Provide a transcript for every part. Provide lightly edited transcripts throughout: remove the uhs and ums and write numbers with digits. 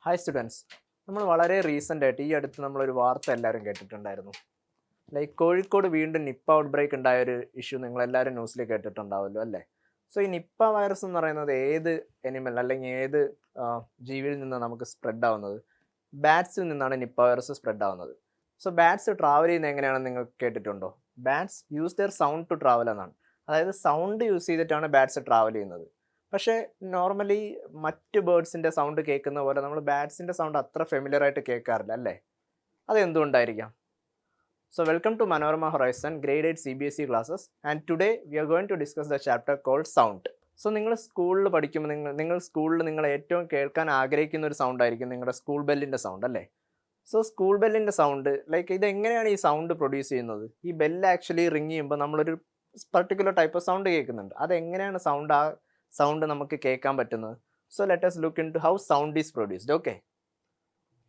Hi students, നമ്മൾ വളരെ recent ആയിട്ട് ഈ അടുത്ത് നമ്മളൊരു വാർത്ത എല്ലാവരും കേട്ടിട്ടുണ്ടായിരുന്നു. കോഴിക്കോട് വീണ്ടും നിപ്പ ഔട്ട് ബ്രേക്ക് ഉണ്ടായ ഒരു ഇഷ്യൂ നിങ്ങളെല്ലാവരും ന്യൂസിൽ കേട്ടിട്ടുണ്ടാവുമല്ലോ അല്ലേ? സോ ഈ നിപ്പ വൈറസ് എന്ന് പറയുന്നത് ഏത് എനിമൽ അല്ലെങ്കിൽ ഏത് ജീവിയിൽ നിന്ന് നമുക്ക് സ്പ്രെഡ് ആവുന്നത്? ബാറ്റ്സിൽ നിന്നാണ് നിപ്പ വൈറസ് സ്പ്രെഡ് ആവുന്നത്. സോ ബാറ്റ്സ് ട്രാവൽ ചെയ്യുന്നത് എങ്ങനെയാണെന്ന് നിങ്ങൾ കേട്ടിട്ടുണ്ടോ? Bats use their sound to travel എന്നാണ്. അതായത് സൗണ്ട് യൂസ് ചെയ്തിട്ടാണ് ബാറ്റ്സ് ട്രാവൽ ചെയ്യുന്നത്. പക്ഷേ നോർമലി മറ്റ് ബേർഡ്സിൻ്റെ സൗണ്ട് കേൾക്കുന്ന പോലെ നമ്മൾ ബാറ്റ്സിൻ്റെ സൗണ്ട് അത്ര ഫെമിലിയർ ആയിട്ട് കേൾക്കാറില്ല അല്ലേ? അതെന്തുകൊണ്ടായിരിക്കാം? So welcome to Manorama Horizon Grade 8 CBSE classes, and today we are going to discuss the chapter called sound. So നിങ്ങൾ സ്കൂളിൽ പഠിക്കുമ്പോൾ നിങ്ങൾ സ്കൂളിൽ നിങ്ങൾ ഏറ്റവും കേൾക്കാൻ ആഗ്രഹിക്കുന്ന ഒരു സൗണ്ട് ആയിരിക്കും നിങ്ങളുടെ സ്കൂൾ ബെല്ലിൻ്റെ സൗണ്ട് അല്ലേ? സോ സ്കൂൾ ബെല്ലിൻ്റെ സൗണ്ട് ഇതെങ്ങനെയാണ് ഈ സൗണ്ട് പ്രൊഡ്യൂസ് ചെയ്യുന്നത്? ഈ ബെല്ല് ആക്ച്വലി റിങ് ചെയ്യുമ്പോൾ നമ്മളൊരു പർട്ടിക്കുലർ ടൈപ്പ് ഓഫ് സൗണ്ട് കേൾക്കുന്നുണ്ട്. അതെങ്ങനെയാണ് സൗണ്ട് നമുക്ക് കേൾക്കാൻ പറ്റുന്നത്? So let us look into how sound is produced. Okay,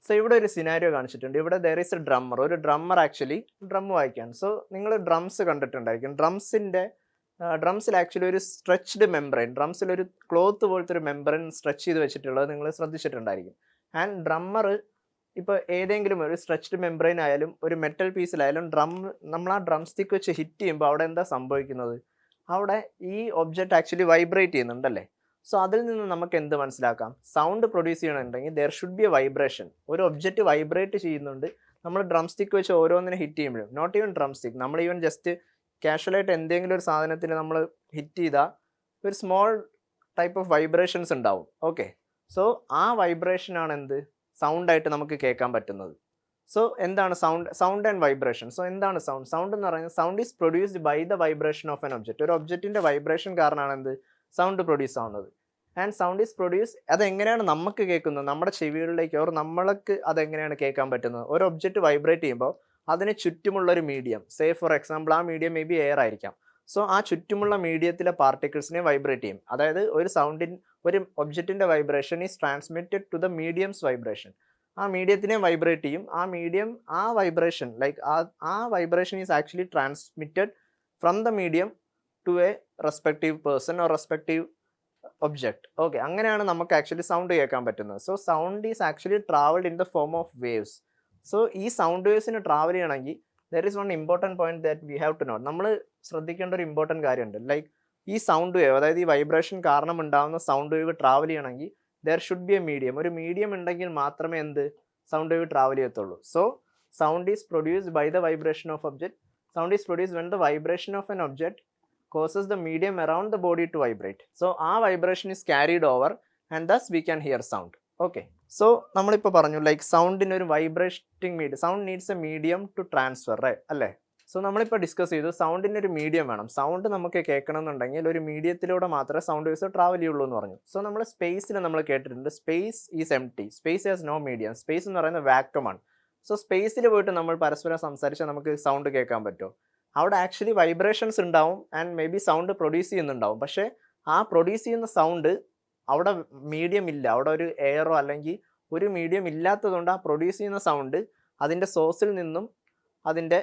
so ഇവിടെ ഒരു സിനാരിയോ കാണിച്ചിട്ടുണ്ട്. ഇവിടെ ദർ ഈസ് എ ഡ്രമ്മർ. ഒരു ഡ്രമ്മർ ആക്ച്വലി ഡ്രം വായിക്കുകയാണ്. സോ നിങ്ങൾ ഡ്രംസ് കണ്ടിട്ടുണ്ടായിരിക്കും. ഡ്രംസിൽ ആക്ച്വലി ഒരു സ്ട്രെച്ച്ഡ് മെംബ്രെയിൻ, ഡ്രംസിലൊരു ക്ലോത്ത് പോലത്തെ ഒരു മെംബ്രെയിൻ സ്ട്രെച്ച് ചെയ്ത് വെച്ചിട്ടുള്ളത് നിങ്ങൾ ശ്രദ്ധിച്ചിട്ടുണ്ടായിരിക്കും. ആൻഡ് ഡ്രമ്മർ ഇപ്പോൾ ഏതെങ്കിലും ഒരു സ്ട്രെച്ച്ഡ് മെംബ്രെയിൻ ആയാലും ഒരു മെറ്റൽ പീസിലായാലും നമ്മൾ ആ ഡ്രം സ്റ്റിക്ക് വെച്ച് ഹിറ്റ് ചെയ്യുമ്പോൾ അവിടെ എന്താ സംഭവിക്കുന്നത്? അവിടെ ഈ ഒബ്ജക്റ്റ് ആക്ച്വലി വൈബ്രേറ്റ് ചെയ്യുന്നുണ്ടല്ലേ? സോ അതിൽ നിന്ന് നമുക്ക് എന്ത് മനസ്സിലാക്കാം? സൗണ്ട് പ്രൊഡ്യൂസ് ചെയ്യണമെന്നുണ്ടെങ്കിൽ there should be A vibration. ഒരു ഒബ്ജക്റ്റ് വൈബ്രേറ്റ് ചെയ്യുന്നുണ്ട്. നമ്മൾ ഡ്രം സ്റ്റിക്ക് വെച്ച് ഓരോന്നിനെ ഹിറ്റ് ചെയ്യുമ്പോഴും, നോട്ട് ഈവൻ ഡ്രം സ്റ്റിക്ക്, നമ്മൾ ഈവൻ ജസ്റ്റ് കാഷ്വലായിട്ട് എന്തെങ്കിലും ഒരു സാധനത്തിന് നമ്മൾ ഹിറ്റ് ചെയ്താൽ ഒരു സ്മോൾ ടൈപ്പ് ഓഫ് വൈബ്രേഷൻസ് ഉണ്ടാവും. ഓക്കെ, സോ ആ വൈബ്രേഷനാണ് എന്ത് സൗണ്ടായിട്ട് നമുക്ക് കേൾക്കാൻ പറ്റുന്നത്. സോ എന്താണ് സൗണ്ട് ആൻഡ് വൈബ്രേഷൻ? സോ എന്താണ് സൗണ്ട് എന്ന് പറയുന്നത്? Sound is produced by the vibration of an object. ഒരു ഒബ്ജക്റ്റിൻ്റെ വൈബ്രേഷൻ കാരണമാണ് എന്ത് സൗണ്ട് പ്രൊഡ്യൂസ് ആവുന്നത്. ആൻഡ് സൗണ്ട് ഈസ് പ്രൊഡ്യൂസ്, അതെങ്ങനെയാണ് നമുക്ക് കേൾക്കുന്നത്? നമ്മുടെ ചെവികളിലേക്ക് നമ്മൾക്ക് അതെങ്ങനെയാണ് കേൾക്കാൻ പറ്റുന്നത്? ഒരു ഒബ്ജക്റ്റ് വൈബ്രേറ്റ് ചെയ്യുമ്പോൾ അതിന് ചുറ്റുമുള്ളൊരു മീഡിയം, സേ ഫോർ എക്സാമ്പിൾ ആ മീഡിയം മേ ബി എയർ ആയിരിക്കാം. സോ ആ ചുറ്റുമുള്ള മീഡിയത്തിലെ പാർട്ടിക്കിൾസിനെ വൈബ്രേറ്റ് ചെയ്യും. അതായത് ഒരു ഒബ്ജക്റ്റിൻ്റെ vibration is transmitted to the medium's vibration. ആ മീഡിയത്തിനെ വൈബ്രേറ്റ് ചെയ്യും. ആ vibration vibration is actually transmitted from the medium to a respective person or respective object. Okay, അങ്ങനെയാണ് നമുക്ക് ആക്ച്വലി സൗണ്ട് കേൾക്കാൻ പറ്റുന്നത്. So sound is actually travelled in the form of waves. So ഈ sound വേവ്സിന് travel ചെയ്യണമെങ്കിൽ there is one important point that we have to note. നമ്മൾ ശ്രദ്ധിക്കേണ്ട ഒരു ഇമ്പോർട്ടൻറ്റ് കാര്യമുണ്ട്. ഈ സൗണ്ട് വേവ്, അതായത് ഈ വൈബ്രേഷൻ കാരണം ഉണ്ടാകുന്ന സൗണ്ട് വേവ് ട്രാവൽ ചെയ്യണമെങ്കിൽ there should be a medium. ഒരു മീഡിയം ഉണ്ടെങ്കിൽ മാത്രമേ സൗണ്ട് വേവ് ട്രാവൽ ചെയ്യത്തുള്ളൂ. So sound is produced by the vibration of object. Sound is produced when the vibration of an object causes the medium around the body to vibrate. So ആ vibration is carried over and thus we can hear sound. Okay, so നമ്മളിപ്പോൾ പറഞ്ഞു സൗണ്ടിന് ഒരു vibrating medium, sound needs a medium to transfer, അല്ലേ? So നമ്മളിപ്പോൾ discuss ചെയ്തു സൗണ്ടിന് ഒരു മീഡിയം വേണം. സൗണ്ട് നമുക്ക് കേൾക്കണം എന്നുണ്ടെങ്കിൽ ഒരു മീഡിയത്തിലൂടെ മാത്രമേ സൗണ്ട് വേവ്സ് ട്രാവൽ ചെയ്യുള്ളൂ എന്ന് പറഞ്ഞു. സോ നമ്മൾ സ്പേസിൽ നമ്മൾ കേട്ടിട്ടുണ്ട് space is empty, space has no medium. Space എന്ന് പറയുന്നത് വാക്വമാണ്. സോ സ്പേസിൽ പോയിട്ട് നമ്മൾ പരസ്പരം സംസാരിച്ചാൽ നമുക്ക് സൗണ്ട് കേൾക്കാൻ പറ്റുമോ? അവിടെ ആക്ച്വലി വൈബ്രേഷൻസ് ഉണ്ടാവും and may be sound produce ചെയ്യുന്നുണ്ടാവും. പക്ഷേ ആ പ്രൊഡ്യൂസ് ചെയ്യുന്ന സൗണ്ട് അവിടെ മീഡിയം ഇല്ല, അവിടെ ഒരു എയറോ അല്ലെങ്കിൽ ഒരു മീഡിയം ഇല്ലാത്തതുകൊണ്ട് ആ പ്രൊഡ്യൂസ് ചെയ്യുന്ന സൗണ്ട് അതിൻ്റെ സോഴ്സിൽ നിന്നും അതിൻ്റെ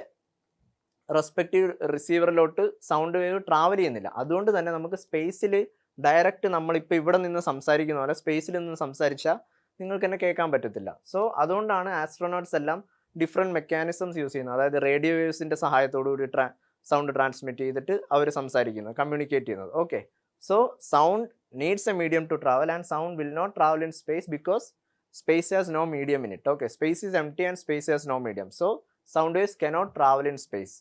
റെസ്പെക്റ്റീവ് റിസീവറിലോട്ട് സൗണ്ട് വേവ് ട്രാവൽ ചെയ്യുന്നില്ല. അതുകൊണ്ട് തന്നെ നമുക്ക് സ്പേസിൽ ഡയറക്റ്റ് നമ്മളിപ്പോൾ ഇവിടെ നിന്ന് സംസാരിക്കുന്ന പോലെ സ്പേസിൽ നിന്ന് സംസാരിച്ചാൽ നിങ്ങൾക്ക് തന്നെ കേൾക്കാൻ പറ്റത്തില്ല. സോ അതുകൊണ്ടാണ് ആസ്ട്രോനോട്ട്സ് എല്ലാം ഡിഫറെൻറ്റ് മെക്കാനിസംസ് യൂസ് ചെയ്യുന്നത്. അതായത് റേഡിയോ വേവ്സിൻ്റെ സഹായത്തോടുകൂടി സൗണ്ട് ട്രാൻസ്മിറ്റ് ചെയ്തിട്ട് അവർ സംസാരിക്കുന്നത്, കമ്മ്യൂണിക്കേറ്റ് ചെയ്യുന്നത്. Okay, so sound needs a medium to travel and sound will not travel in space because space has no medium in it. Okay, space is empty and space has no medium. So sound waves cannot travel in space.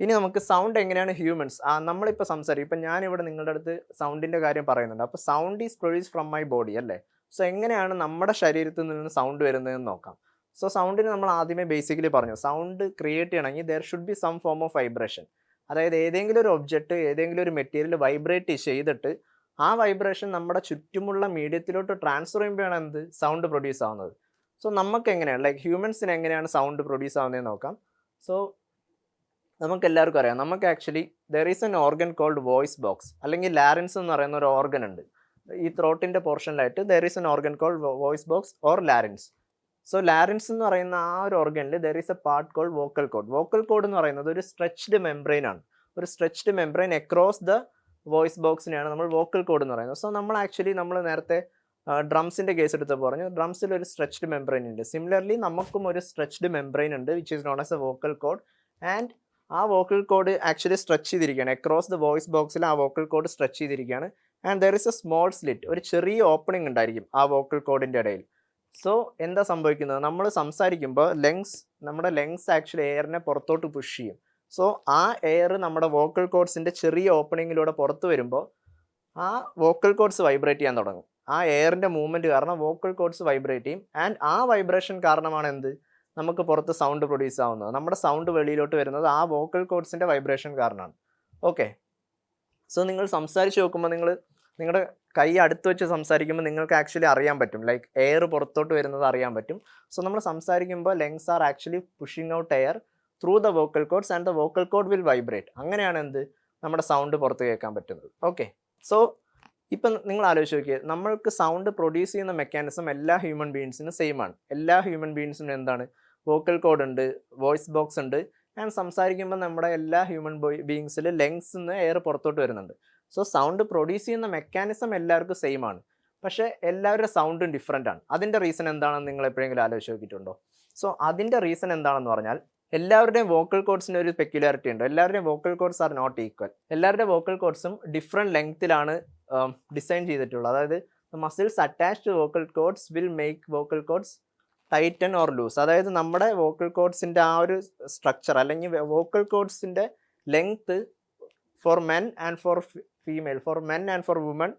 ഇനി നമുക്ക് sound എങ്ങനെയാണ് humans നമ്മളിപ്പോൾ സംസാരിക്കും. ഇപ്പം ഞാനിവിടെ നിങ്ങളുടെ അടുത്ത് സൗണ്ടിൻ്റെ കാര്യം പറയുന്നുണ്ട്. അപ്പോൾ sound is produce from my body അല്ലേ? സോ എങ്ങനെയാണ് നമ്മുടെ ശരീരത്തിൽ നിന്ന് സൗണ്ട് വരുന്നതെന്ന് നോക്കാം. സോ സൗണ്ടിന് നമ്മൾ ആദ്യമേ ബേസിക്കലി പറഞ്ഞു സൗണ്ട് ക്രിയേറ്റ് ചെയ്യണമെങ്കിൽ there should be some form of vibration. അതായത് ഏതെങ്കിലും ഒരു ഒബ്ജക്റ്റ് ഏതെങ്കിലും ഒരു മെറ്റീരിയൽ വൈബ്രേറ്റ് ചെയ്തിട്ട് ആ വൈബ്രേഷൻ നമ്മുടെ ചുറ്റുമുള്ള മീഡിയത്തിലോട്ട് ട്രാൻസ്ഫർ ചെയ്യുമ്പോഴാണ് സൗണ്ട് പ്രൊഡ്യൂസ് ആവുന്നത്. സോ നമുക്ക് എങ്ങനെയാണ് ഹ്യൂമൻസിന് എങ്ങനെയാണ് സൗണ്ട് പ്രൊഡ്യൂസ് ആവുന്നതെന്ന് നോക്കാം. സോ നമുക്ക് എല്ലാവർക്കും അറിയാം, നമുക്ക് actually there is an organ called voice box അല്ലെങ്കിൽ ലാരിൻസ് എന്ന് പറയുന്ന ഒരു ഓർഗൻ ഉണ്ട്. ഈ ത്രോട്ടിൻ്റെ പോർഷനിലായിട്ട് there is an organ called voice box or larynx. So larynx എന്ന് പറയുന്ന ആ ഒരു ഓർഗനിൽ there is a part called vocal cord. Vocal cord എന്ന് പറയുന്നത് ഒരു സ്ട്രെച്ച്ഡ് മെംബ്രെയിൻ ആണ്. ഒരു stretched membrane across the voice ബോക്സിനെയാണ് നമ്മൾ വോക്കൽ കോഡ് എന്ന് പറയുന്നത്. സോ നമ്മൾ നേരത്തെ ഡ്രംസിൻ്റെ കേസ് എടുത്ത് പറഞ്ഞു, ഡ്രംസിൽ ഒരു സ്ട്രെച്ച്ഡ് മെംബ്രെയിൻ ഉണ്ട്. സിമിലർലി നമുക്കും ഒരു സ്ട്രെച്ച്ഡ് മെംബ്രെയിൻ ഉണ്ട് which is known as A vocal code. And ആ വോക്കൽ കോഡ് ആക്ച്വലി സ്ട്രെച്ച് ചെയ്തിരിക്കുകയാണ്. അക്രോസ് ദ വോയിസ് ബോക്സിൽ ആ വോക്കൽ കോഡ് സ്ട്രെച്ച് ചെയ്തിരിക്കുകയാണ്. And there is A small slit, ഒരു ചെറിയ ഓപ്പണിംഗ് ഉണ്ടായിരിക്കും ആ വോക്കൽ കോഡിൻ്റെ ഇടയിൽ. സോ എന്താ സംഭവിക്കുന്നത്, നമ്മൾ സംസാരിക്കുമ്പോൾ നമ്മുടെ ലെങ്സ് ആക്ച്വലി എയറിനെ പുറത്തോട്ട് പുഷ് ചെയ്യും. സോ ആ എയർ നമ്മുടെ വോക്കൽ കോഡ്സിൻ്റെ ചെറിയ ഓപ്പണിങ്ങിലൂടെ പുറത്ത് വരുമ്പോൾ ആ വോക്കൽ കോഡ്സ് വൈബ്രേറ്റ് ചെയ്യാൻ തുടങ്ങും. ആ എയറിൻ്റെ മൂവ്മെൻറ്റ് കാരണം വോക്കൽ കോഡ്സ് വൈബ്രേറ്റ് ചെയ്യും. ആൻഡ് ആ വൈബ്രേഷൻ കാരണമാണ് എന്ത്, നമുക്ക് പുറത്ത് സൗണ്ട് പ്രൊഡ്യൂസ് ആവുന്നത്. നമ്മുടെ സൗണ്ട് വെളിയിലോട്ട് വരുന്നത് ആ വോക്കൽ കോഡ്സിൻ്റെ വൈബ്രേഷൻ കാരണമാണ്. ഓക്കെ, സോ നിങ്ങൾ സംസാരിച്ച് നോക്കുമ്പോൾ നിങ്ങളുടെ കൈ അടുത്ത് വെച്ച് സംസാരിക്കുമ്പോൾ നിങ്ങൾക്ക് ആക്ച്വലി അറിയാൻ പറ്റും, ലൈക്ക് എയർ പുറത്തോട്ട് വരുന്നത് അറിയാൻ പറ്റും. സോ നമ്മൾ സംസാരിക്കുമ്പോൾ lengths are actually pushing out air through the vocal cords and the vocal code will vibrate. അങ്ങനെയാണ് എന്ത്, നമ്മുടെ സൗണ്ട് പുറത്ത് കേൾക്കാൻ പറ്റുന്നത്. ഓക്കെ, സോ ഇപ്പം നിങ്ങൾ ആലോചിച്ച് നോക്കിയേ, നമ്മൾക്ക് സൗണ്ട് പ്രൊഡ്യൂസ് ചെയ്യുന്ന മെക്കാനിസം എല്ലാ ഹ്യൂമൻ ബീയിങ്സിനും സെയിം ആണ്. എല്ലാ ഹ്യൂമൻ ബീയിങ്സിനും എന്താണ്, വോക്കൽ കോഡ് ഉണ്ട്, വോയിസ് ബോക്സ് ഉണ്ട്. ആൻഡ് സംസാരിക്കുമ്പോൾ നമ്മുടെ എല്ലാ ഹ്യൂമൻ ബീയിങ്സിൽ ലെങ്സിൽ നിന്ന് എയർ പുറത്തോട്ട് വരുന്നുണ്ട്. സോ സൗണ്ട് പ്രൊഡ്യൂസ് ചെയ്യുന്ന മെക്കാനിസം എല്ലാവർക്കും സെയിം ആണ്. പക്ഷേ എല്ലാവരുടെ സൗണ്ടും ഡിഫറെൻ്റ് ആണ്. അതിൻ്റെ റീസൺ എന്താണെന്ന് നിങ്ങൾ എപ്പോഴെങ്കിലും ആലോചിച്ച് നോക്കിയിട്ടുണ്ടോ? സോ അതിൻ്റെ റീസൺ എന്താണെന്ന് പറഞ്ഞാൽ, എല്ലാവരുടെയും വോക്കൽ കോഡ്സിന് ഒരു പെക്യുലാരിറ്റി ഉണ്ട്. എല്ലാവരുടെയും vocal cords are not equal. എല്ലാവരുടെ വോക്കൽ കോഡ്സും ഡിഫറെൻറ്റ് ലെങ്ത്തിലാണ് ഡിസൈൻ ചെയ്തിട്ടുള്ളത്. അതായത് muscles attached to vocal cords will make vocal cords tighten or loose. അതായത് നമ്മുടെ വോക്കൽ കോഡ്സിൻ്റെ ആ ഒരു സ്ട്രക്ചർ അല്ലെങ്കിൽ വോക്കൽ കോഡ്സിൻ്റെ length for men and for female, for men and for women,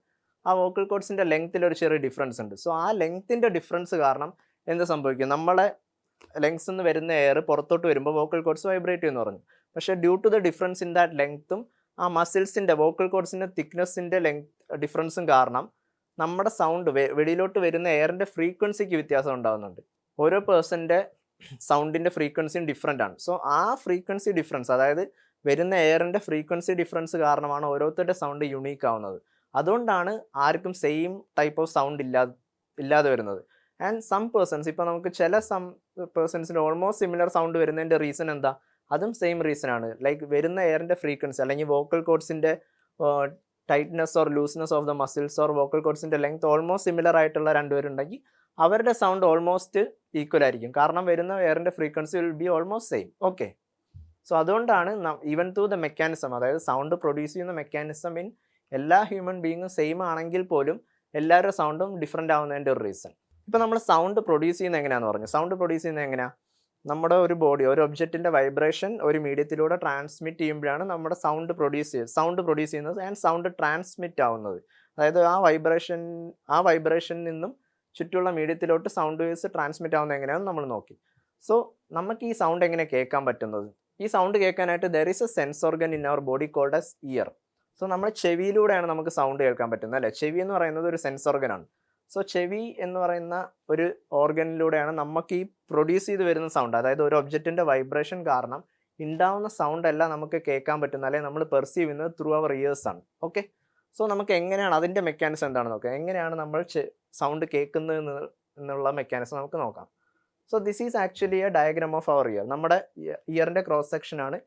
ആ വോക്കൽ കോഡ്സിൻ്റെ ലെങ്ത്തിൽ ഒരു ചെറിയ ഡിഫറൻസ് ഉണ്ട്. സോ ആ ലെങ്ത്തിൻ്റെ ഡിഫറൻസ് കാരണം എന്ത് സംഭവിക്കും, നമ്മളെ ലെങ്സ് നിന്ന് വരുന്ന എയർ പുറത്തോട്ട് വരുമ്പോൾ വോക്കൽ കോഡ്സ് വൈബ്രേറ്റ് ചെയ്യുമെന്ന് പറഞ്ഞു. പക്ഷേ due to the difference in that ലെങ്ത്തും ആ മസിൽസിൻ്റെ വോക്കൽ കോഡ്സിൻ്റെ തിക്നെസ്സിൻ്റെ ഡിഫറൻസും കാരണം നമ്മുടെ സൗണ്ട് വെളിയിലോട്ട് വരുന്ന എയറിൻ്റെ ഫ്രീക്വൻസിക്ക് വ്യത്യാസം ഉണ്ടാകുന്നുണ്ട്. ഓരോ പേഴ്സൻ്റെ സൗണ്ടിൻ്റെ ഫ്രീക്വൻസിയും ഡിഫറെൻ്റ് ആണ്. സോ ആ ഫ്രീക്വൻസി ഡിഫറൻസ്, അതായത് വരുന്ന എയറിൻ്റെ ഫ്രീക്വൻസി ഡിഫറൻസ് കാരണമാണ് ഓരോരുത്തരുടെ സൗണ്ട് യുണീക്ക് ആവുന്നത്. അതുകൊണ്ടാണ് ആർക്കും സെയിം ടൈപ്പ് ഓഫ് സൗണ്ട് ഇല്ലാതെ വരുന്നത്. ആൻഡ് സം പേഴ്സൺസ്, ഇപ്പോൾ നമുക്ക് ചില പേഴ്സൺസിന് ഓൾമോസ്റ്റ് സിമിലർ സൗണ്ട് വരുന്നതിൻ്റെ റീസൺ എന്താ, അതും സെയിം റീസൺ ആണ്. ലൈക്ക് വരുന്ന എയറിൻ്റെ ഫ്രീക്വൻസി അല്ലെങ്കിൽ വോക്കൽ കോഡ്സിൻ്റെ tightness or looseness of the muscles or vocal കോഡ്സിൻ്റെ ലെങ്ത് ഓൾമോസ്റ്റ് സിമിലർ ആയിട്ടുള്ള രണ്ടുപേരുണ്ടെങ്കിൽ അവരുടെ സൗണ്ട് ഓൾമോസ്റ്റ് ഈക്വൽ ആയിരിക്കും. കാരണം വരുന്ന എയറിൻ്റെ frequency will be almost same. Okay, so അതുകൊണ്ടാണ് ഈവൻ ടു ദ മെക്കാനിസം, അതായത് സൗണ്ട് പ്രൊഡ്യൂസ് ചെയ്യുന്ന മെക്കാനിസം ഇൻ എല്ലാ ഹ്യൂമൻ ബീയിങ്ങും സെയിം ആണെങ്കിൽ പോലും എല്ലാവരുടെ സൗണ്ടും ഡിഫറെൻ്റ് ആവുന്നതിൻ്റെ ഒരു റീസൺ. ഇപ്പോൾ നമ്മൾ സൗണ്ട് പ്രൊഡ്യൂസ് ചെയ്യുന്നത് എങ്ങനെയാണെന്ന് പറഞ്ഞു. സൗണ്ട് പ്രൊഡ്യൂസ് ചെയ്യുന്നത് എങ്ങനെയാണ്, നമ്മുടെ ഒരു ബോഡി, ഒരു ഒബ്ജക്റ്റിൻ്റെ വൈബ്രേഷൻ ഒരു മീഡിയത്തിലൂടെ ട്രാൻസ്മിറ്റ് ചെയ്യുമ്പോഴാണ് നമ്മുടെ സൗണ്ട് പ്രൊഡ്യൂസ് ചെയ്യുന്നത് ആൻഡ് സൗണ്ട് ട്രാൻസ്മിറ്റ് ആവുന്നത്. അതായത് ആ വൈബ്രേഷനിൽ നിന്നും ചുറ്റുള്ള മീഡിയത്തിലോട്ട് സൗണ്ട് വേവ്സ് ട്രാൻസ്മിറ്റ് ആവുന്നത് എങ്ങനെയാണെന്ന് നമ്മൾ നോക്കി. സോ നമുക്ക് ഈ സൗണ്ട് എങ്ങനെ കേൾക്കാൻ പറ്റുന്നത്, ഈ സൗണ്ട് കേൾക്കാനായിട്ട് there is a sense organ in our body called as ear. So നമ്മുടെ ചെവിയിലൂടെയാണ് നമുക്ക് സൗണ്ട് കേൾക്കാൻ പറ്റുന്നത്, അല്ലേ? ചെവി എന്ന് പറയുന്നത് ഒരു സെൻസ് ഓർഗനാണ്. സോ ചെവി എന്ന് പറയുന്ന ഒരു ഓർഗനിലൂടെയാണ് നമുക്ക് ഈ പ്രൊഡ്യൂസ് ചെയ്ത് വരുന്ന സൗണ്ട്, അതായത് ഒരു ഒബ്ജക്റ്റിൻ്റെ വൈബ്രേഷൻ കാരണം ഉണ്ടാവുന്ന സൗണ്ട് എല്ലാം നമുക്ക് കേൾക്കാൻ പറ്റുന്ന, അല്ലെങ്കിൽ നമ്മൾ പെർസീവ് ചെയ്യുന്നത് ത്രൂ അവർ ഇയേഴ്സ് ആണ്. ഓക്കെ, സോ നമുക്ക് എങ്ങനെയാണ് അതിൻ്റെ മെക്കാനിസം എന്താണെന്ന് നോക്കാം. എങ്ങനെയാണ് നമ്മൾ സൗണ്ട് കേൾക്കുന്നത് എന്നുള്ള മെക്കാനിസം നമുക്ക് നോക്കാം. So this is actually a diagram of our ear. നമ്മുടെ ഇയറിൻ്റെ ക്രോസ് സെക്ഷൻ ആണ്.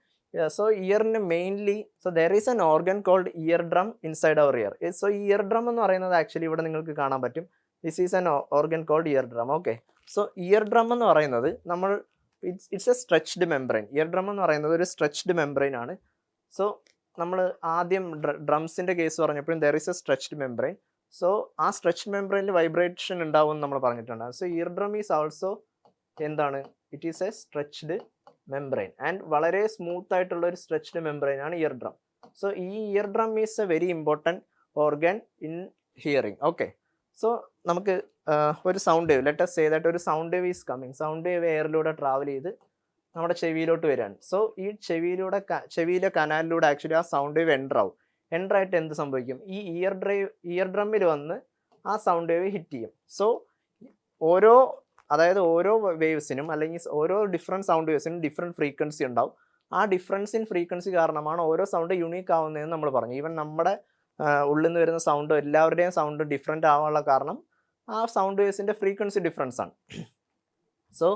സോ ഇയറിന് mainly, so there is an organ called eardrum inside our ear. So eardrum എന്ന് പറയുന്നത് ആക്ച്വലി ഇവിടെ നിങ്ങൾക്ക് കാണാൻ പറ്റും. This is an organ called eardrum. Okay, so eardrum എന്ന് പറയുന്നത് it's a stretched membrane. Eardrum എന്ന് പറയുന്നത് ഒരു സ്ട്രെച്ച്ഡ് മെംബ്രെയിൻ ആണ്. സോ നമ്മൾ ആദ്യം ഡ്രംസിൻ്റെ കേസ് പറഞ്ഞപ്പോഴും there is a stretched membrane. So ആ സ്ട്രെച്ച്ഡ് മെംബ്രെയിനിൽ വൈബ്രേഷൻ ഉണ്ടാവും എന്ന് നമ്മൾ പറഞ്ഞിട്ടുണ്ട്. So eardrum is also എന്താണ്, it is a stretched membrane and വളരെ സ്മൂത്ത് ആയിട്ടുള്ള ഒരു സ്ട്രെച്ച്ഡ് മെംബ്രെയിൻ ആണ് ഇയർ ഡ്രം. സോ ഈ eardrum is a very important organ in hearing. Okay, so നമുക്ക് ഒരു sound wave, let us say that ഒരു sound wave is coming. Sound wave എയറിലൂടെ travel ചെയ്ത് നമ്മുടെ ചെവിയിലോട്ട് വരികയാണ്. സോ ഈ ചെവിയിലെ കനാലിലൂടെ ആക്ച്വലി ആ സൗണ്ട് വേവ് എൻ്റർ ആയിട്ട് എന്ത് സംഭവിക്കും, ഈ ഇയർ ഡ്രമ്മിൽ വന്ന് ആ സൗണ്ട് വേവ് ഹിറ്റ് ചെയ്യും. സോ ഓരോ വേവ്സിനും അല്ലെങ്കിൽ ഓരോ ഡിഫറെൻറ്റ് സൗണ്ട് വേവ്സിനും ഡിഫറെൻറ്റ് ഫ്രീക്വൻസി ഉണ്ടാവും. ആ ഡിഫറൻസ് ഇൻ ഫ്രീക്വൻസി കാരണമാണ് ഓരോ സൗണ്ട് യുണീക്ക് ആവുന്നതെന്ന് നമ്മൾ പറഞ്ഞു. ഈവൻ നമ്മുടെ ഉള്ളിൽ നിന്ന് വരുന്ന സൗണ്ട്, എല്ലാവരുടെയും സൗണ്ട് ഡിഫറെൻ്റ് ആവാനുള്ള കാരണം ആ സൗണ്ട് വേവ്സിൻ്റെ ഫ്രീക്വൻസി ഡിഫറൻസ് ആണ്. സോ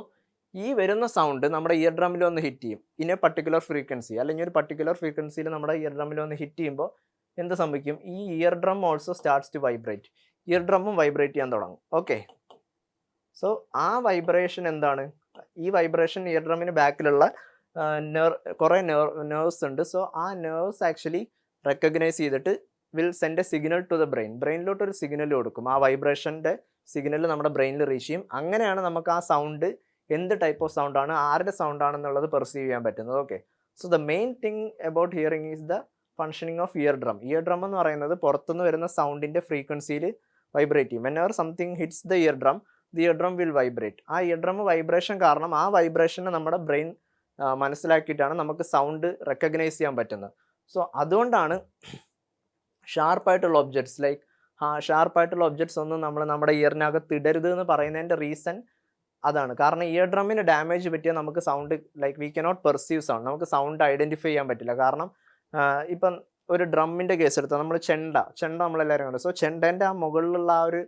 ഈ വരുന്ന സൗണ്ട് നമ്മുടെ ഇയർ ഡ്രമ്മിൽ വന്ന് ഹിറ്റ് ചെയ്യും ഇൻ എ പർട്ടിക്കുലർ ഫ്രീക്വൻസി, അല്ലെങ്കിൽ ഒരു പർട്ടിക്കുലർ ഫ്രീക്വൻസിയിൽ നമ്മുടെ ഇയർ ഡ്രമ്മിൽ വന്ന് ഹിറ്റ് ചെയ്യുമ്പോൾ എന്ത് സംഭവിക്കും, ഈ eardrum also starts to vibrate. ഇയർ ഡ്രമ്മും വൈബ്രേറ്റ് ചെയ്യാൻ തുടങ്ങും. ഓക്കെ, സോ ആ വൈബ്രേഷൻ എന്താണ്? ഈ വൈബ്രേഷൻ ഇയർ ഡ്രമ്മിന് ബാക്കിലുള്ള കുറേ നെർവ്സ് ഉണ്ട്. സോ ആ നെർവ്സ് ആക്ച്വലി റെക്കഗ്നൈസ് ചെയ്തിട്ട് will send a signal to the brain. ബ്രെയിനിലോട്ട് ഒരു സിഗ്നൽ കൊടുക്കും. ആ വൈബ്രേഷൻ്റെ സിഗ്നൽ നമ്മുടെ ബ്രെയിനിൽ റീച്ച് ചെയ്യും. അങ്ങനെയാണ് നമുക്ക് ആ സൗണ്ട് എന്ത് ടൈപ്പ് ഓഫ് സൗണ്ട് ആണ്, ആരുടെ സൗണ്ട് ആണെന്നുള്ളത് പെർസീവ് ചെയ്യാൻ പറ്റുന്നത്. Okay, so the main thing about hearing is the functioning of ear drum. Ear drum എന്ന് പറയുന്നത് പുറത്തുനിന്ന് വരുന്ന സൗണ്ടിൻ്റെ ഫ്രീക്വൻസിയിൽ വൈബ്രേറ്റ് ചെയ്യും. When ever something hits the ear drum, the ear drum will vibrate. ആ ഇയർ ഡ്രം വൈബ്രേഷൻ കാരണം ആ വൈബ്രേഷനെ നമ്മുടെ ബ്രെയിൻ മനസ്സിലാക്കിയിട്ടാണ് നമുക്ക് സൗണ്ട് റെക്കഗ്നൈസ് ചെയ്യാൻ പറ്റുന്നത്. സോ അതുകൊണ്ടാണ് ഷാർപ്പായിട്ടുള്ള ഒബ്ജക്ട്സ് ലൈക്ക് ഷാർപ്പായിട്ടുള്ള ഒബ്ജക്ട്സ് ഒന്നും നമ്മൾ നമ്മുടെ ഇയറിനകത്ത് ഇടരുത് എന്ന് പറയുന്നതിൻ്റെ റീസൺ അതാണ്. കാരണം ഇയർ ഡ്രമ്മിന് ഡാമേജ് പറ്റിയാൽ നമുക്ക് sound like we cannot perceive sound, നമുക്ക് സൗണ്ട് ഐഡൻറ്റിഫൈ ചെയ്യാൻ പറ്റില്ല. കാരണം ഇപ്പം ഒരു ഡ്രമ്മിൻ്റെ കേസ് എടുത്താൽ നമ്മൾ ചെണ്ട നമ്മളെല്ലാവരും കണ്ടു. സോ ചെണ്ടേൻ്റെ ആ മുകളിലുള്ള ആ ഒരു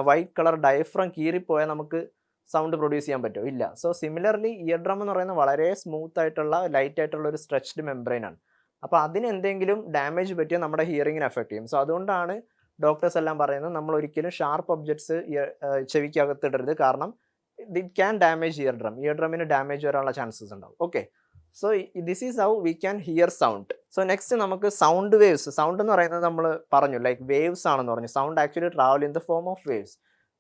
വൈറ്റ് കളർ ഡയഫ്രം കീറിപ്പോയാൽ നമുക്ക് സൗണ്ട് പ്രൊഡ്യൂസ് ചെയ്യാൻ പറ്റുമോ? ഇല്ല. സോ സിമിലർലി ഇയർ ഡ്രം എന്ന് പറയുന്നത് വളരെ സ്മൂത്ത് ആയിട്ടുള്ള ലൈറ്റ് ആയിട്ടുള്ള ഒരു സ്ട്രെച്ച്ഡ് മെംബ്രെയിൻ ആണ്. അപ്പോൾ അതിന് എന്തെങ്കിലും ഡാമേജ് പറ്റിയാൽ നമ്മുടെ ഹിയറിങ്ങിനെ എഫക്ട് ചെയ്യും. സോ അതുകൊണ്ടാണ് ഡോക്ടേഴ്സ് എല്ലാം പറയുന്നത് നമ്മൾ ഒരിക്കലും ഷാർപ്പ് ഒബ്ജക്ട്സ് ചെവിക്കകത്തിടരുത്. കാരണം it can damage eardrum. ഇയർ ഡ്രമ്മിന് ഡാമേജ് വരാനുള്ള ചാൻസസ് ഉണ്ടാവും. Okay, so this is how we can hear sound. So next നമുക്ക് സൗണ്ട് വേവ്സ്. സൗണ്ട് എന്ന് പറയുന്നത് നമ്മൾ പറഞ്ഞു ലൈക്ക് വേവ്സ് ആണെന്ന് പറഞ്ഞു. Sound actually travel in the form of waves.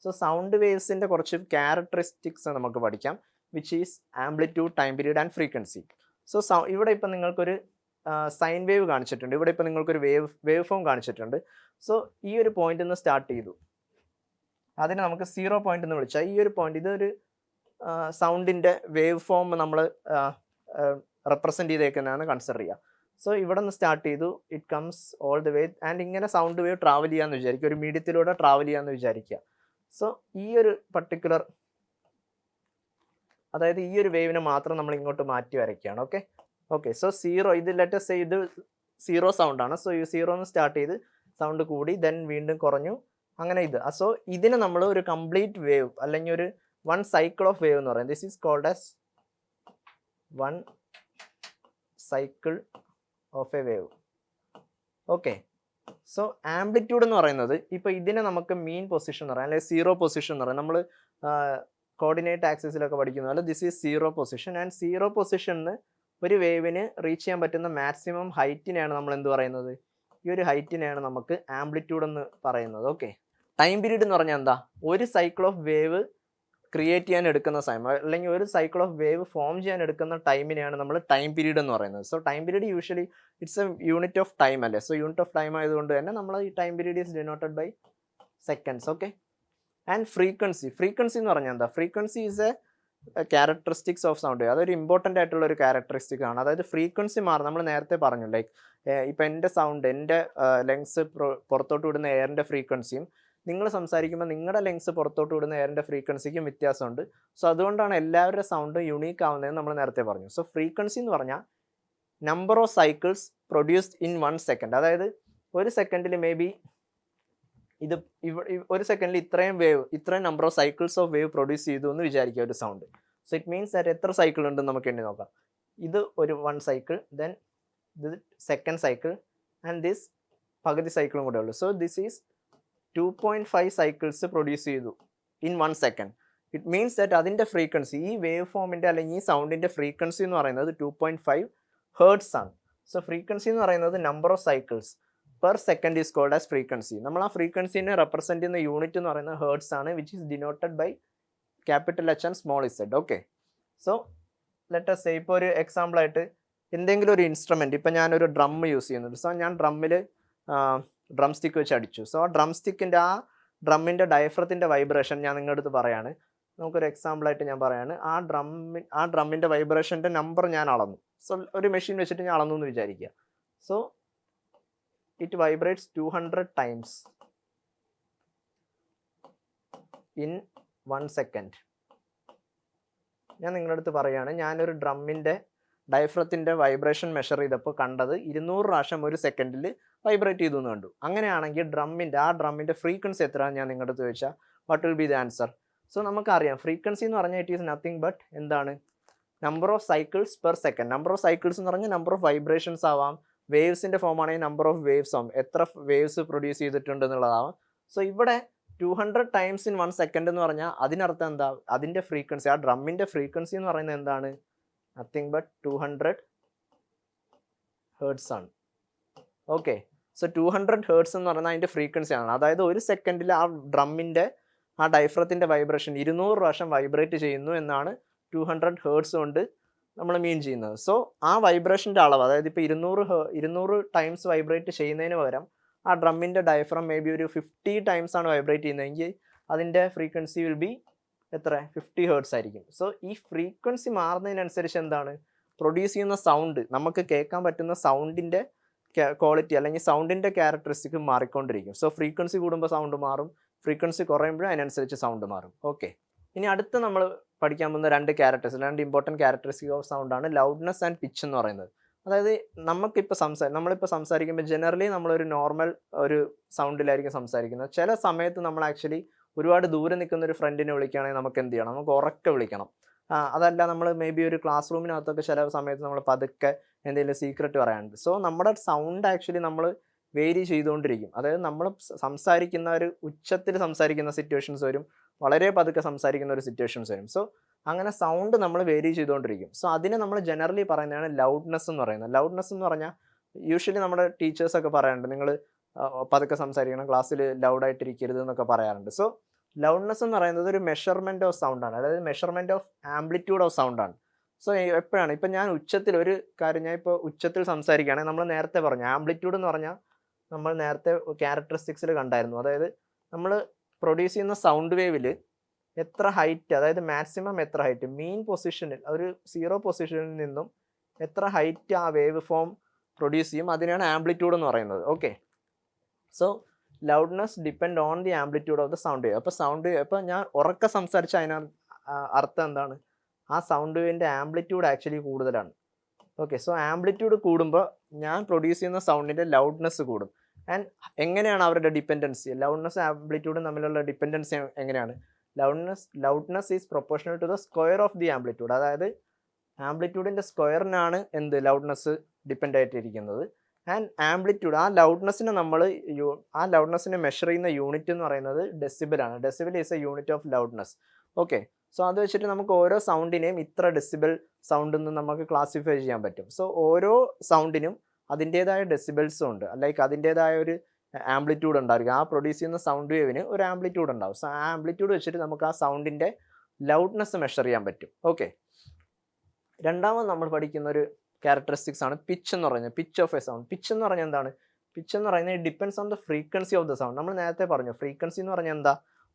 So sound വേവ്സിൻ്റെ കുറച്ച് ക്യാരക്ടറിസ്റ്റിക്സ് നമുക്ക് പഠിക്കാം, which is amplitude, time period and frequency. So ഇവിടെ ഇപ്പം നിങ്ങൾക്കൊരു സൈൻ വേവ് കാണിച്ചിട്ടുണ്ട്. ഇവിടെ ഇപ്പം നിങ്ങൾക്കൊരു വേവ് ഫോം കാണിച്ചിട്ടുണ്ട്. സോ ഈ ഒരു പോയിന്റ് നിന്ന് സ്റ്റാർട്ട് ചെയ്തു, അതിനെ നമുക്ക് 0 പോയിന്റ് എന്ന് വിളിച്ചാൽ ഈ ഒരു പോയിന്റ് ഇതൊരു സൗണ്ടിൻ്റെ വേവ് ഫോം നമ്മൾ റെപ്രസെൻറ്റ് ചെയ്തേക്കുന്നതാണ് കൺസിഡർ ചെയ്യുക. സോ ഇവിടെ നിന്ന് സ്റ്റാർട്ട് ചെയ്തു, it comes all the way and ഇങ്ങനെ സൗണ്ട് വേവ് ട്രാവൽ ചെയ്യാമെന്ന് വിചാരിക്കുക, ഒരു മീഡിയത്തിലൂടെ ട്രാവൽ ചെയ്യാമെന്ന് വിചാരിക്കുക. സോ ഈ ഒരു പർട്ടിക്കുലർ, അതായത് ഈ ഒരു വേവിനെ മാത്രം നമ്മൾ ഇങ്ങോട്ട് മാറ്റി വരയ്ക്കുകയാണ്. ഓക്കെ, സോ 0, ഇത് ലെറ്റസ് സേ ഇത് 0 സൗണ്ടാണ്. സോ ഈ 0 എന്ന് സ്റ്റാർട്ട് ചെയ്ത് സൗണ്ട് കൂടി, ദെൻ വീണ്ടും കുറഞ്ഞു, അങ്ങനെ ഇത്. സോ ഇതിനെ നമ്മൾ ഒരു കംപ്ലീറ്റ് വേവ് അല്ലെങ്കിൽ ഒരു 1 സൈക്കിൾ ഓഫ് വേവ് എന്ന് പറയും. This is called as 1 cycle of a wave. Okay, so amplitude എന്ന് പറയുന്നത് ഇപ്പോൾ ഇതിനെ നമുക്ക് മീൻ പൊസിഷൻ എന്ന് പറയാം, അല്ലെങ്കിൽ 0 പൊസിഷൻ എന്ന് പറയാം. നമ്മൾ കോർഡിനേറ്റ് ആക്സിസിലൊക്കെ പഠിക്കുന്ന പോലെ ദിസ് ഈസ് 0 പൊസിഷൻ. ആൻഡ് 0 പൊസിഷനിൽ ഒരു വേവിന് റീച്ച് ചെയ്യാൻ പറ്റുന്ന മാക്സിമം ഹൈറ്റിനെയാണ് നമ്മൾ എന്ത് പറയുന്നത്? ഈ ഒരു ഹൈറ്റിനെയാണ് നമുക്ക് ആംപ്ലിറ്റ്യൂഡ് എന്ന് പറയുന്നത്. ഓക്കെ, ടൈം പീരീഡ് എന്ന് പറഞ്ഞാൽ എന്താ? ഒരു സൈക്കിൾ ഓഫ് വേവ് ക്രിയേറ്റ് ചെയ്യാൻ എടുക്കുന്ന സമയം, അല്ലെങ്കിൽ ഒരു സൈക്കിൾ ഓഫ് വേവ് ഫോം ചെയ്യാൻ എടുക്കുന്ന ടൈമിനെയാണ് നമ്മൾ ടൈം പീരീഡ് എന്ന് പറയുന്നത്. So time period usually it's a unit of time അല്ലേ. സോ യൂണിറ്റ് ഓഫ് ടൈം ആയതുകൊണ്ട് തന്നെ നമ്മൾ ഈ time period is denoted by seconds. Okay, and frequency എന്ന് പറഞ്ഞാൽ എന്താ? Frequency is a characteristics of sound. അതൊരു ഇമ്പോർട്ടൻ്റ് ആയിട്ടുള്ള ഒരു ക്യാരക്ടറിസ്റ്റിക് ആണ്. അതായത് ഫ്രീക്വൻസി മാറും. നമ്മൾ നേരത്തെ പറഞ്ഞു ലൈക്ക് ഇപ്പം എൻ്റെ സൗണ്ട്, എൻ്റെ ലങ്സ് പുറത്തോട്ട് വിടുന്ന എയറിൻ്റെ ഫ്രീക്വൻസിയും നിങ്ങൾ സംസാരിക്കുമ്പോൾ നിങ്ങളുടെ ലങ്സ് പുറത്തോട്ട് വിടുന്ന എയറിൻ്റെ ഫ്രീക്വൻസിക്കും വ്യത്യാസമുണ്ട്. സോ അതുകൊണ്ടാണ് എല്ലാവരുടെ സൗണ്ട് യുണീക്ക് ആവുന്നതെന്ന് നമ്മൾ നേരത്തെ പറഞ്ഞു. സോ ഫ്രീക്വൻസി എന്ന് പറഞ്ഞാൽ number of cycles produced in 1 second. അതായത് ഒരു സെക്കൻഡിൽ മേ ബി ഇത് ഒരു സെക്കൻഡിൽ ഇത്രയും number of cycles of wave produce ചെയ്തു എന്ന് വിചാരിക്കുക ഒരു sound. So it means that എത്ര സൈക്കിൾ ഉണ്ടെന്ന് നമുക്ക് എണ്ണി നോക്കാം. ഇത് ഒരു 1 സൈക്കിൾ, ദെൻ ഇത് സെക്കൻഡ് സൈക്കിൾ, ആൻഡ് ദിസ് പകുതി സൈക്കിളും കൂടെ ഉള്ളൂ. So this is 2.5 cycles produce ചെയ്തു in 1 second. It means that അതിൻ്റെ ഫ്രീക്വൻസി, ഈ വേവ് ഫോമിൻ്റെ അല്ലെങ്കിൽ ഈ സൗണ്ടിൻ്റെ ഫ്രീക്വൻസി എന്ന് പറയുന്നത് 2.5 ഹേർട്സ് ആണ്. സോ ഫ്രീക്വൻസി എന്ന് പറയുന്നത് number of cycles per second is called as frequency. നമ്മൾ ആ ഫ്രീക്വൻസിനെ റെപ്രസെൻറ്റ് ചെയ്യുന്ന യൂണിറ്റ് എന്ന് പറയുന്നത് ഹേർട്സ് ആണ്, which is denoted by capital H and small z. Okay, so let us say ഇപ്പോൾ ഒരു എക്സാമ്പിളായിട്ട് എന്തെങ്കിലും ഒരു ഇൻസ്ട്രുമെൻറ്റ്, ഇപ്പം ഞാനൊരു ഡ്രം യൂസ് ചെയ്യുന്നുണ്ട്. സോ ഞാൻ ഡ്രമ്മിൽ ഡ്രം സ്റ്റിക്ക് വെച്ച് അടിച്ചു. സോ ആ ഡ്രമ്മിൻ്റെ ഡയഫ്രത്തിൻ്റെ വൈബ്രേഷൻ ഞാൻ നിങ്ങളുടെ അടുത്ത് പറയാണ്. നമുക്കൊരു എക്സാമ്പിളായിട്ട് ഞാൻ പറയാണ്, ആ ഡ്രമ്മിൻ്റെ വൈബ്രേഷൻ്റെ നമ്പർ ഞാൻ അളന്നു. സോ ഒരു മെഷീൻ വെച്ചിട്ട് ഞാൻ അളന്നു എന്ന് വിചാരിക്കുക. So it vibrates 200 times in 1 second. ഞാൻ നിങ്ങളുടെ അടുത്ത് പറയുകയാണ്, ഞാനൊരു ഡ്രമ്മിൻ്റെ ഡയഫ്രത്തിൻ്റെ വൈബ്രേഷൻ മെഷർ ചെയ്തപ്പോൾ കണ്ടത് 200 പ്രാവശ്യം ഒരു സെക്കൻഡിൽ വൈബ്രേറ്റ് ചെയ്തു എന്ന് കണ്ടു. അങ്ങനെയാണെങ്കിൽ ഡ്രമ്മിൻ്റെ ഫ്രീക്വൻസി എത്രയാണ് ഞാൻ നിങ്ങളുടെ അടുത്ത് ചോദിച്ചാൽ what will be the answer? So നമുക്കറിയാം ഫ്രീക്വൻസി എന്ന് പറഞ്ഞാൽ ഇറ്റ് ഈസ് നത്തിങ് ബട്ട് എന്താണ്? Number of cycles per second. Number of cycles എന്ന് പറഞ്ഞാൽ നമ്പർ ഓഫ് വൈബ്രേഷൻസ് ആവാം, വേവ്സിൻ്റെ ഫോം ആണെങ്കിൽ നമ്പർ ഓഫ് വേവ്സ് ആവും, എത്ര വേവ്സ് പ്രൊഡ്യൂസ് ചെയ്തിട്ടുണ്ട് എന്നുള്ളതാവാം. സോ ഇവിടെ 200 ടൈംസ് ഇൻ 1 സെക്കൻഡ് എന്ന് പറഞ്ഞാൽ അതിനർത്ഥം എന്താ, അതിൻ്റെ ഫ്രീക്വൻസി, ആ ഡ്രമ്മിൻ്റെ ഫ്രീക്വൻസി എന്ന് പറയുന്നത് എന്താണ്, നത്തിങ് ബട്ട് 200 ഹേർട്സ് ആണ്. ഓക്കെ, സോ 200 ഹേർട്സ് എന്ന് പറയുന്നത് അതിൻ്റെ ഫ്രീക്വൻസി ആണ്. അതായത് ഒരു സെക്കൻഡിൽ ആ ഡ്രമ്മിൻ്റെ ആ ഡൈഫ്രത്തിൻ്റെ വൈബ്രേഷൻ 200 പ്രാവശ്യം വൈബ്രേറ്റ് ചെയ്യുന്നു എന്നാണ് 200 ഹേർട്സ് കൊണ്ട് നമ്മൾ മീൻ ചെയ്യുന്നത്. സോ ആ വൈബ്രേഷൻ്റെ അളവ്, അതായത് ഇപ്പോൾ 200 ടൈംസ് വൈബ്രേറ്റ് ചെയ്യുന്നതിന് പകരം ആ ഡ്രമ്മിൻ്റെ ഡയഫ്രം മേ ബി ഒരു 50 ടൈംസ് ആണ് വൈബ്രേറ്റ് ചെയ്യുന്നതെങ്കിൽ അതിൻ്റെ ഫ്രീക്വൻസി വിൽ ബി എത്ര, 50 ഹേർട്സ് ആയിരിക്കും. സോ ഈ ഫ്രീക്വൻസി മാറുന്നതിനനുസരിച്ച് എന്താണ്, പ്രൊഡ്യൂസ് ചെയ്യുന്ന സൗണ്ട്, നമുക്ക് കേൾക്കാൻ പറ്റുന്ന സൗണ്ടിൻ്റെ ക്വാളിറ്റി അല്ലെങ്കിൽ സൗണ്ടിൻ്റെ ക്യാരക്ടറിസ്റ്റിക് മാറിക്കൊണ്ടിരിക്കും. സോ ഫ്രീക്വൻസി കൂടുമ്പോൾ സൗണ്ട് മാറും, ഫ്രീക്വൻസി കുറയുമ്പോഴും അതിനനുസരിച്ച് സൗണ്ട് മാറും. ഓക്കെ, ഇനി അടുത്ത് നമ്മൾ പഠിക്കാൻ പോകുന്ന രണ്ട് ഇമ്പോർട്ടൻറ്റ് ക്യാരക്ടറിസ്റ്റിക് ഓഫ് സൗണ്ടാണ് ലൗഡ്നെസ് ആൻഡ് പിച്ച് എന്ന് പറയുന്നത്. അതായത് നമ്മളിപ്പോൾ സംസാരിക്കുമ്പോൾ ജനറലി നമ്മളൊരു നോർമൽ ഒരു സൗണ്ടിലായിരിക്കും സംസാരിക്കുന്നത്. ചില സമയത്ത് നമ്മൾ ആക്ച്വലി ഒരുപാട് ദൂരെ നിൽക്കുന്ന ഒരു ഫ്രണ്ടിനെ വിളിക്കുകയാണെങ്കിൽ നമുക്ക് എന്ത് ചെയ്യണം, നമുക്ക് ഉറക്കെ വിളിക്കണം. അതല്ല, നമ്മൾ മേ ബി ഒരു ക്ലാസ് റൂമിനകത്തൊക്കെ ചില സമയത്ത് നമ്മൾ പതുക്കെ എന്തെങ്കിലും സീക്രട്ട് പറയാനുണ്ട്. സോ നമ്മുടെ സൗണ്ട് ആക്ച്വലി നമ്മൾ വേരി ചെയ്തുകൊണ്ടിരിക്കും. അതായത് നമ്മൾ സംസാരിക്കുന്ന ഒരു ഉച്ചത്തിൽ സംസാരിക്കുന്ന സിറ്റുവേഷൻസ് വരും, വളരെ പതുക്കെ സംസാരിക്കുന്ന ഒരു സിറ്റുവേഷൻസ് വരും. സോ അങ്ങനെ സൗണ്ട് നമ്മൾ വേരി ചെയ്തുകൊണ്ടിരിക്കും. സോ അതിനെ നമ്മൾ ജനറലി പറയുന്നതാണ് ലൗഡ്നെസ് എന്ന് പറയുന്നത്. ലൗഡ്നെസ് എന്ന് പറഞ്ഞാൽ യൂഷ്വലി നമ്മുടെ ടീച്ചേഴ്സൊക്കെ പറയാറുണ്ട്, നിങ്ങൾ പതുക്കെ സംസാരിക്കണം, ക്ലാസ്സിൽ ലൗഡായിട്ടിരിക്കരുത് എന്നൊക്കെ പറയാറുണ്ട്. സോ ലൗഡ്നെസ് എന്ന് പറയുന്നത് ഒരു മെഷർമെൻറ്റ് ഓഫ് സൗണ്ടാണ്, അതായത് മെഷർമെൻറ്റ് ഓഫ് ആംപ്ലിറ്റ്യൂഡ് ഓഫ് സൗണ്ടാണ്. സോ എപ്പോഴാണ് ഇപ്പം ഞാൻ ഉച്ചത്തിൽ ഒരു കാര്യം, ഞാൻ ഇപ്പോൾ ഉച്ചത്തിൽ സംസാരിക്കുകയാണെങ്കിൽ നമ്മൾ നേരത്തെ പറഞ്ഞു ആംപ്ലിറ്റ്യൂഡ് എന്ന് പറഞ്ഞാൽ നമ്മൾ നേരത്തെ ക്യാരക്ടറിസ്റ്റിക്സിൽ കണ്ടായിരുന്നു. അതായത് നമ്മൾ പ്രൊഡ്യൂസ് ചെയ്യുന്ന സൗണ്ട് വേവിൽ എത്ര ഹൈറ്റ്, അതായത് മാക്സിമം എത്ര ഹൈറ്റ്, മീൻ പൊസിഷനിൽ ഒരു 0 പൊസിഷനിൽ നിന്നും എത്ര ഹൈറ്റ് ആ വേവ് ഫോം പ്രൊഡ്യൂസ് ചെയ്യും, അതിനാണ് ആംപ്ലിറ്റ്യൂഡ് എന്ന് പറയുന്നത്. Okay, so loudness depend on the amplitude of the sound wave. അപ്പോൾ സൗണ്ട് വേവ്, അപ്പോൾ ഞാൻ ഉറക്കെ സംസാരിച്ച അർത്ഥം എന്താണ്, ആ സൗണ്ട് വേവിൻ്റെ ആംപ്ലിറ്റ്യൂഡ് ആക്ച്വലി കൂടുതലാണ്. ഓക്കെ, സോ ആംപ്ലിറ്റ്യൂഡ് കൂടുമ്പോൾ ഞാൻ പ്രൊഡ്യൂസ് ചെയ്യുന്ന സൗണ്ടിൻ്റെ ലൗഡ്നെസ് കൂടും. ആൻഡ് എങ്ങനെയാണ് അവരുടെ ഡിപ്പെൻഡൻസി, ലൗഡ്നെസ് ആംപ്ലിറ്റ്യൂഡും തമ്മിലുള്ള ഡിപ്പെൻഡൻസി എങ്ങനെയാണ്, loudness is proportional to the square of the amplitude. അതായത് ആംപ്ലിറ്റ്യൂഡിൻ്റെ സ്ക്വയറിനാണ് എന്ത് ലൗഡ്നെസ് ഡിപ്പെൻഡ് ആയിട്ടിരിക്കുന്നത്. ആൻഡ് ആംപ്ലിറ്റ്യൂഡ്, ആ ലൗഡ്നെസ്സിനെ മെഷർ ചെയ്യുന്ന യൂണിറ്റ് എന്ന് പറയുന്നത് ഡെസിബിളാണ്. Decibel is a unit of loudness. Okay, so അത് വെച്ചിട്ട് നമുക്ക് ഓരോ സൗണ്ടിനെയും ഇത്ര ഡെസിബിൾ സൗണ്ട് എന്ന് നമുക്ക് ക്ലാസിഫൈ ചെയ്യാൻ പറ്റും. സോ ഓരോ സൗണ്ടിനും അതിൻ്റേതായ ഡെസിബിൾസും ഉണ്ട്, ലൈക്ക് അതിൻ്റേതായ ഒരു ആംപ്ലിറ്റ്യൂഡ് ഉണ്ടായിരിക്കും. ആ പ്രൊഡ്യൂസ് ചെയ്യുന്ന സൗണ്ട് വേവിന് ഒരു ആംപ്ലിറ്റ്യൂഡ് ഉണ്ടാവും. സോ ആ ആംപ്ലിറ്റ്യൂഡ് വെച്ചിട്ട് നമുക്ക് ആ സൗണ്ടിൻ്റെ ലൗഡ്നെസ് മെഷർ ചെയ്യാൻ പറ്റും. ഓക്കെ, രണ്ടാമത് നമ്മൾ പഠിക്കുന്ന ഒരു ക്യാരക്ടറിസ്റ്റിക്സ് ആണ് പിച്ച് എന്ന് പറയുന്നത്, pitch of A sound. Pitch എന്ന് പറഞ്ഞാൽ എന്താണ്, പിച്ച് എന്ന് പറയുന്നത് depends on the frequency of the sound. നമ്മൾ നേരത്തെ പറഞ്ഞു ഫ്രീക്വൻസി എന്ന് പറഞ്ഞാൽ എന്താ,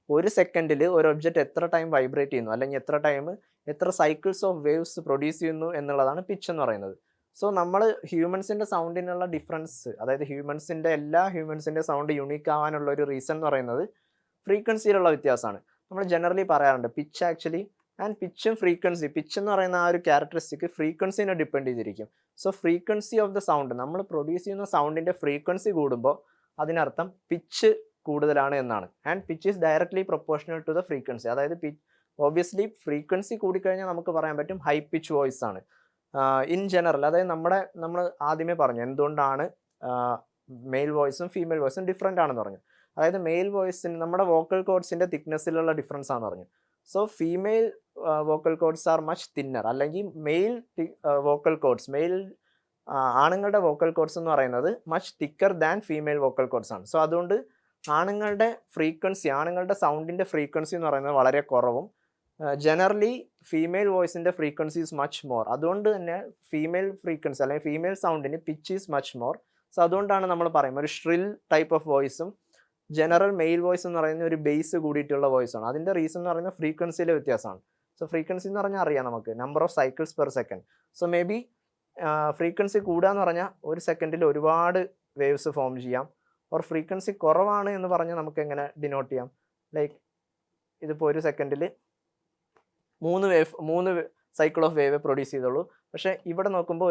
ഒരു സെക്കൻഡിൽ ഒരു ഒബ്ജക്റ്റ് എത്ര ടൈം വൈബ്രേറ്റ് ചെയ്യുന്നു, അല്ലെങ്കിൽ എത്ര സൈക്കിൾസ് ഓഫ് വേവ്സ് പ്രൊഡ്യൂസ് ചെയ്യുന്നു എന്നുള്ളതാണ് പിച്ച് എന്ന് പറയുന്നത്. സോ നമ്മൾ ഹ്യൂമൻസിൻ്റെ സൗണ്ടിനുള്ള ഡിഫറൻസ്, അതായത് എല്ലാ ഹ്യൂമൻസിൻ്റെ സൗണ്ട് യുണീക്ക് ആവാനുള്ള ഒരു റീസൺ എന്ന് പറയുന്നത് ഫ്രീക്വൻസിയിലുള്ള വ്യത്യാസമാണ്. നമ്മൾ ജനറലി പറയാറുണ്ട് പിച്ച് ആക്ച്വലി ആൻഡ് പിച്ചും ഫ്രീക്വൻസി, പിച്ച് എന്ന് പറയുന്ന ആ ഒരു ക്യാരക്ടറിസ്റ്റിക് ഫ്രീക്വൻസിനെ ഡിപ്പെൻഡ് ചെയ്തിരിക്കും. So frequency of the sound, നമ്മൾ പ്രൊഡ്യൂസ് ചെയ്യുന്ന സൗണ്ടിൻ്റെ ഫ്രീക്വൻസി കൂടുമ്പോൾ അതിനർത്ഥം പിച്ച് കൂടുതലാണ് എന്നാണ്. And pitch is directly proportional to the frequency. അതായത് ഒബ്വിയസ്ലി ഫ്രീക്വൻസി കൂടിക്കഴിഞ്ഞാൽ നമുക്ക് പറയാൻ പറ്റും ഹൈ പിച്ച് വോയിസ് ആണ്. ഇൻ ജനറൽ, അതായത് നമ്മൾ ആദ്യമേ പറഞ്ഞു എന്തുകൊണ്ടാണ് മെയിൽ വോയിസും ഫീമെയിൽ വോയിസും ഡിഫറെൻ്റ് ആണെന്ന് പറഞ്ഞു. അതായത് മെയിൽ വോയിസിന് നമ്മുടെ വോക്കൽ കോഡ്സിൻ്റെ തിക്നെസ്സിലുള്ള ഡിഫറൻസ് ആണെന്ന് പറഞ്ഞു. So female vocal cords are much thinner, അല്ലെങ്കിൽ മെയിൽ വോക്കൽ കോഡ്സ്, ആണുങ്ങളുടെ വോക്കൽ കോഡ്സ് എന്ന് പറയുന്നത് much thicker than female vocal cords ആണ്. സോ അതുകൊണ്ട് ആണുങ്ങളുടെ സൗണ്ടിൻ്റെ ഫ്രീക്വൻസി എന്ന് പറയുന്നത് വളരെ കുറവും, ജനറലി ഫീമെയിൽ വോയിസിൻ്റെ ഫ്രീക്വൻസി ഈസ് മച്ച് മോർ. അതുകൊണ്ട് തന്നെ ഫീമെയിൽ ഫ്രീക്വൻസി അല്ലെങ്കിൽ ഫീമെയിൽ സൗണ്ടിന് pitch is much more. So അതുകൊണ്ടാണ് നമ്മൾ പറയുന്നത് ഒരു ഷ്രിൽ ടൈപ്പ് ഓഫ് വോയിസും ജനറൽ മെയിൽ വോയിസ് എന്ന് പറയുന്ന ഒരു ബേസ് കൂടിയിട്ടുള്ള വോയിസാണ്. അതിൻ്റെ റീസൺ എന്ന് പറയുന്നത് ഫ്രീക്വൻസിയിലെ വ്യത്യാസമാണ്. സോ ഫ്രീക്വൻസി എന്ന് പറഞ്ഞാൽ അറിയാം നമുക്ക്, number of cycles per second. So may be frequency കൂടുക എന്ന് പറഞ്ഞാൽ ഒരു സെക്കൻഡിൽ ഒരുപാട് വേവ്സ് ഫോം ചെയ്യാം. ഓർ ഫ്രീക്വൻസി കുറവാണ് എന്ന് പറഞ്ഞാൽ നമുക്ക് എങ്ങനെ ഡിനോട്ട് ചെയ്യാം, ലൈക്ക് ഇതിപ്പോൾ ഒരു സെക്കൻഡിൽ 3 സൈക്കിൾ ഓഫ് വേവ് പ്രൊഡ്യൂസ് ചെയ്തോളൂ. പക്ഷേ ഇവിടെ നോക്കുമ്പോൾ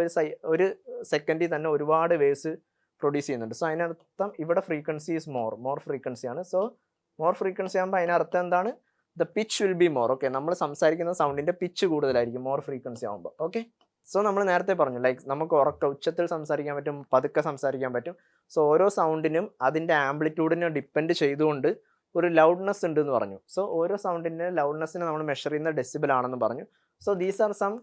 ഒരു സെക്കൻഡിൽ തന്നെ ഒരുപാട് വേവ്സ് പ്രൊഡ്യൂസ് ചെയ്യുന്നുണ്ട്. സോ അതിനർത്ഥം ഇവിടെ ഫ്രീക്വൻസി ഈസ് മോർ ഫ്രീക്വൻസിയാണ്. സോ മോർ ഫ്രീക്വൻസി ആകുമ്പോൾ അതിനർത്ഥം എന്താണ്, the pitch will be more. Okay, നമ്മൾ സംസാരിക്കുന്ന സൗണ്ടിൻ്റെ പിച്ച് കൂടുതലായിരിക്കും മോർ ഫ്രീക്വൻസി ആകുമ്പോൾ. ഓക്കെ, സോ നമ്മൾ നേരത്തെ പറഞ്ഞു ലൈക്ക് നമുക്ക് ഉച്ചത്തിൽ സംസാരിക്കാൻ പറ്റും, പതുക്കെ സംസാരിക്കാൻ പറ്റും. സോ ഓരോ സൗണ്ടിനും അതിൻ്റെ ആംപ്ലിറ്റ്യൂഡിനെ ഡിപ്പെൻഡ് ചെയ്തുകൊണ്ട് ഒരു ലൗഡ്നെസ് ഉണ്ട് എന്ന് പറഞ്ഞു. സോ ഓരോ സൗണ്ടിൻ്റെ ലൗഡ്നെസ്സിനെ നമ്മൾ മെഷർ ചെയ്യുന്ന ഡെസിബിൾ ആണെന്ന് പറഞ്ഞു. So these are some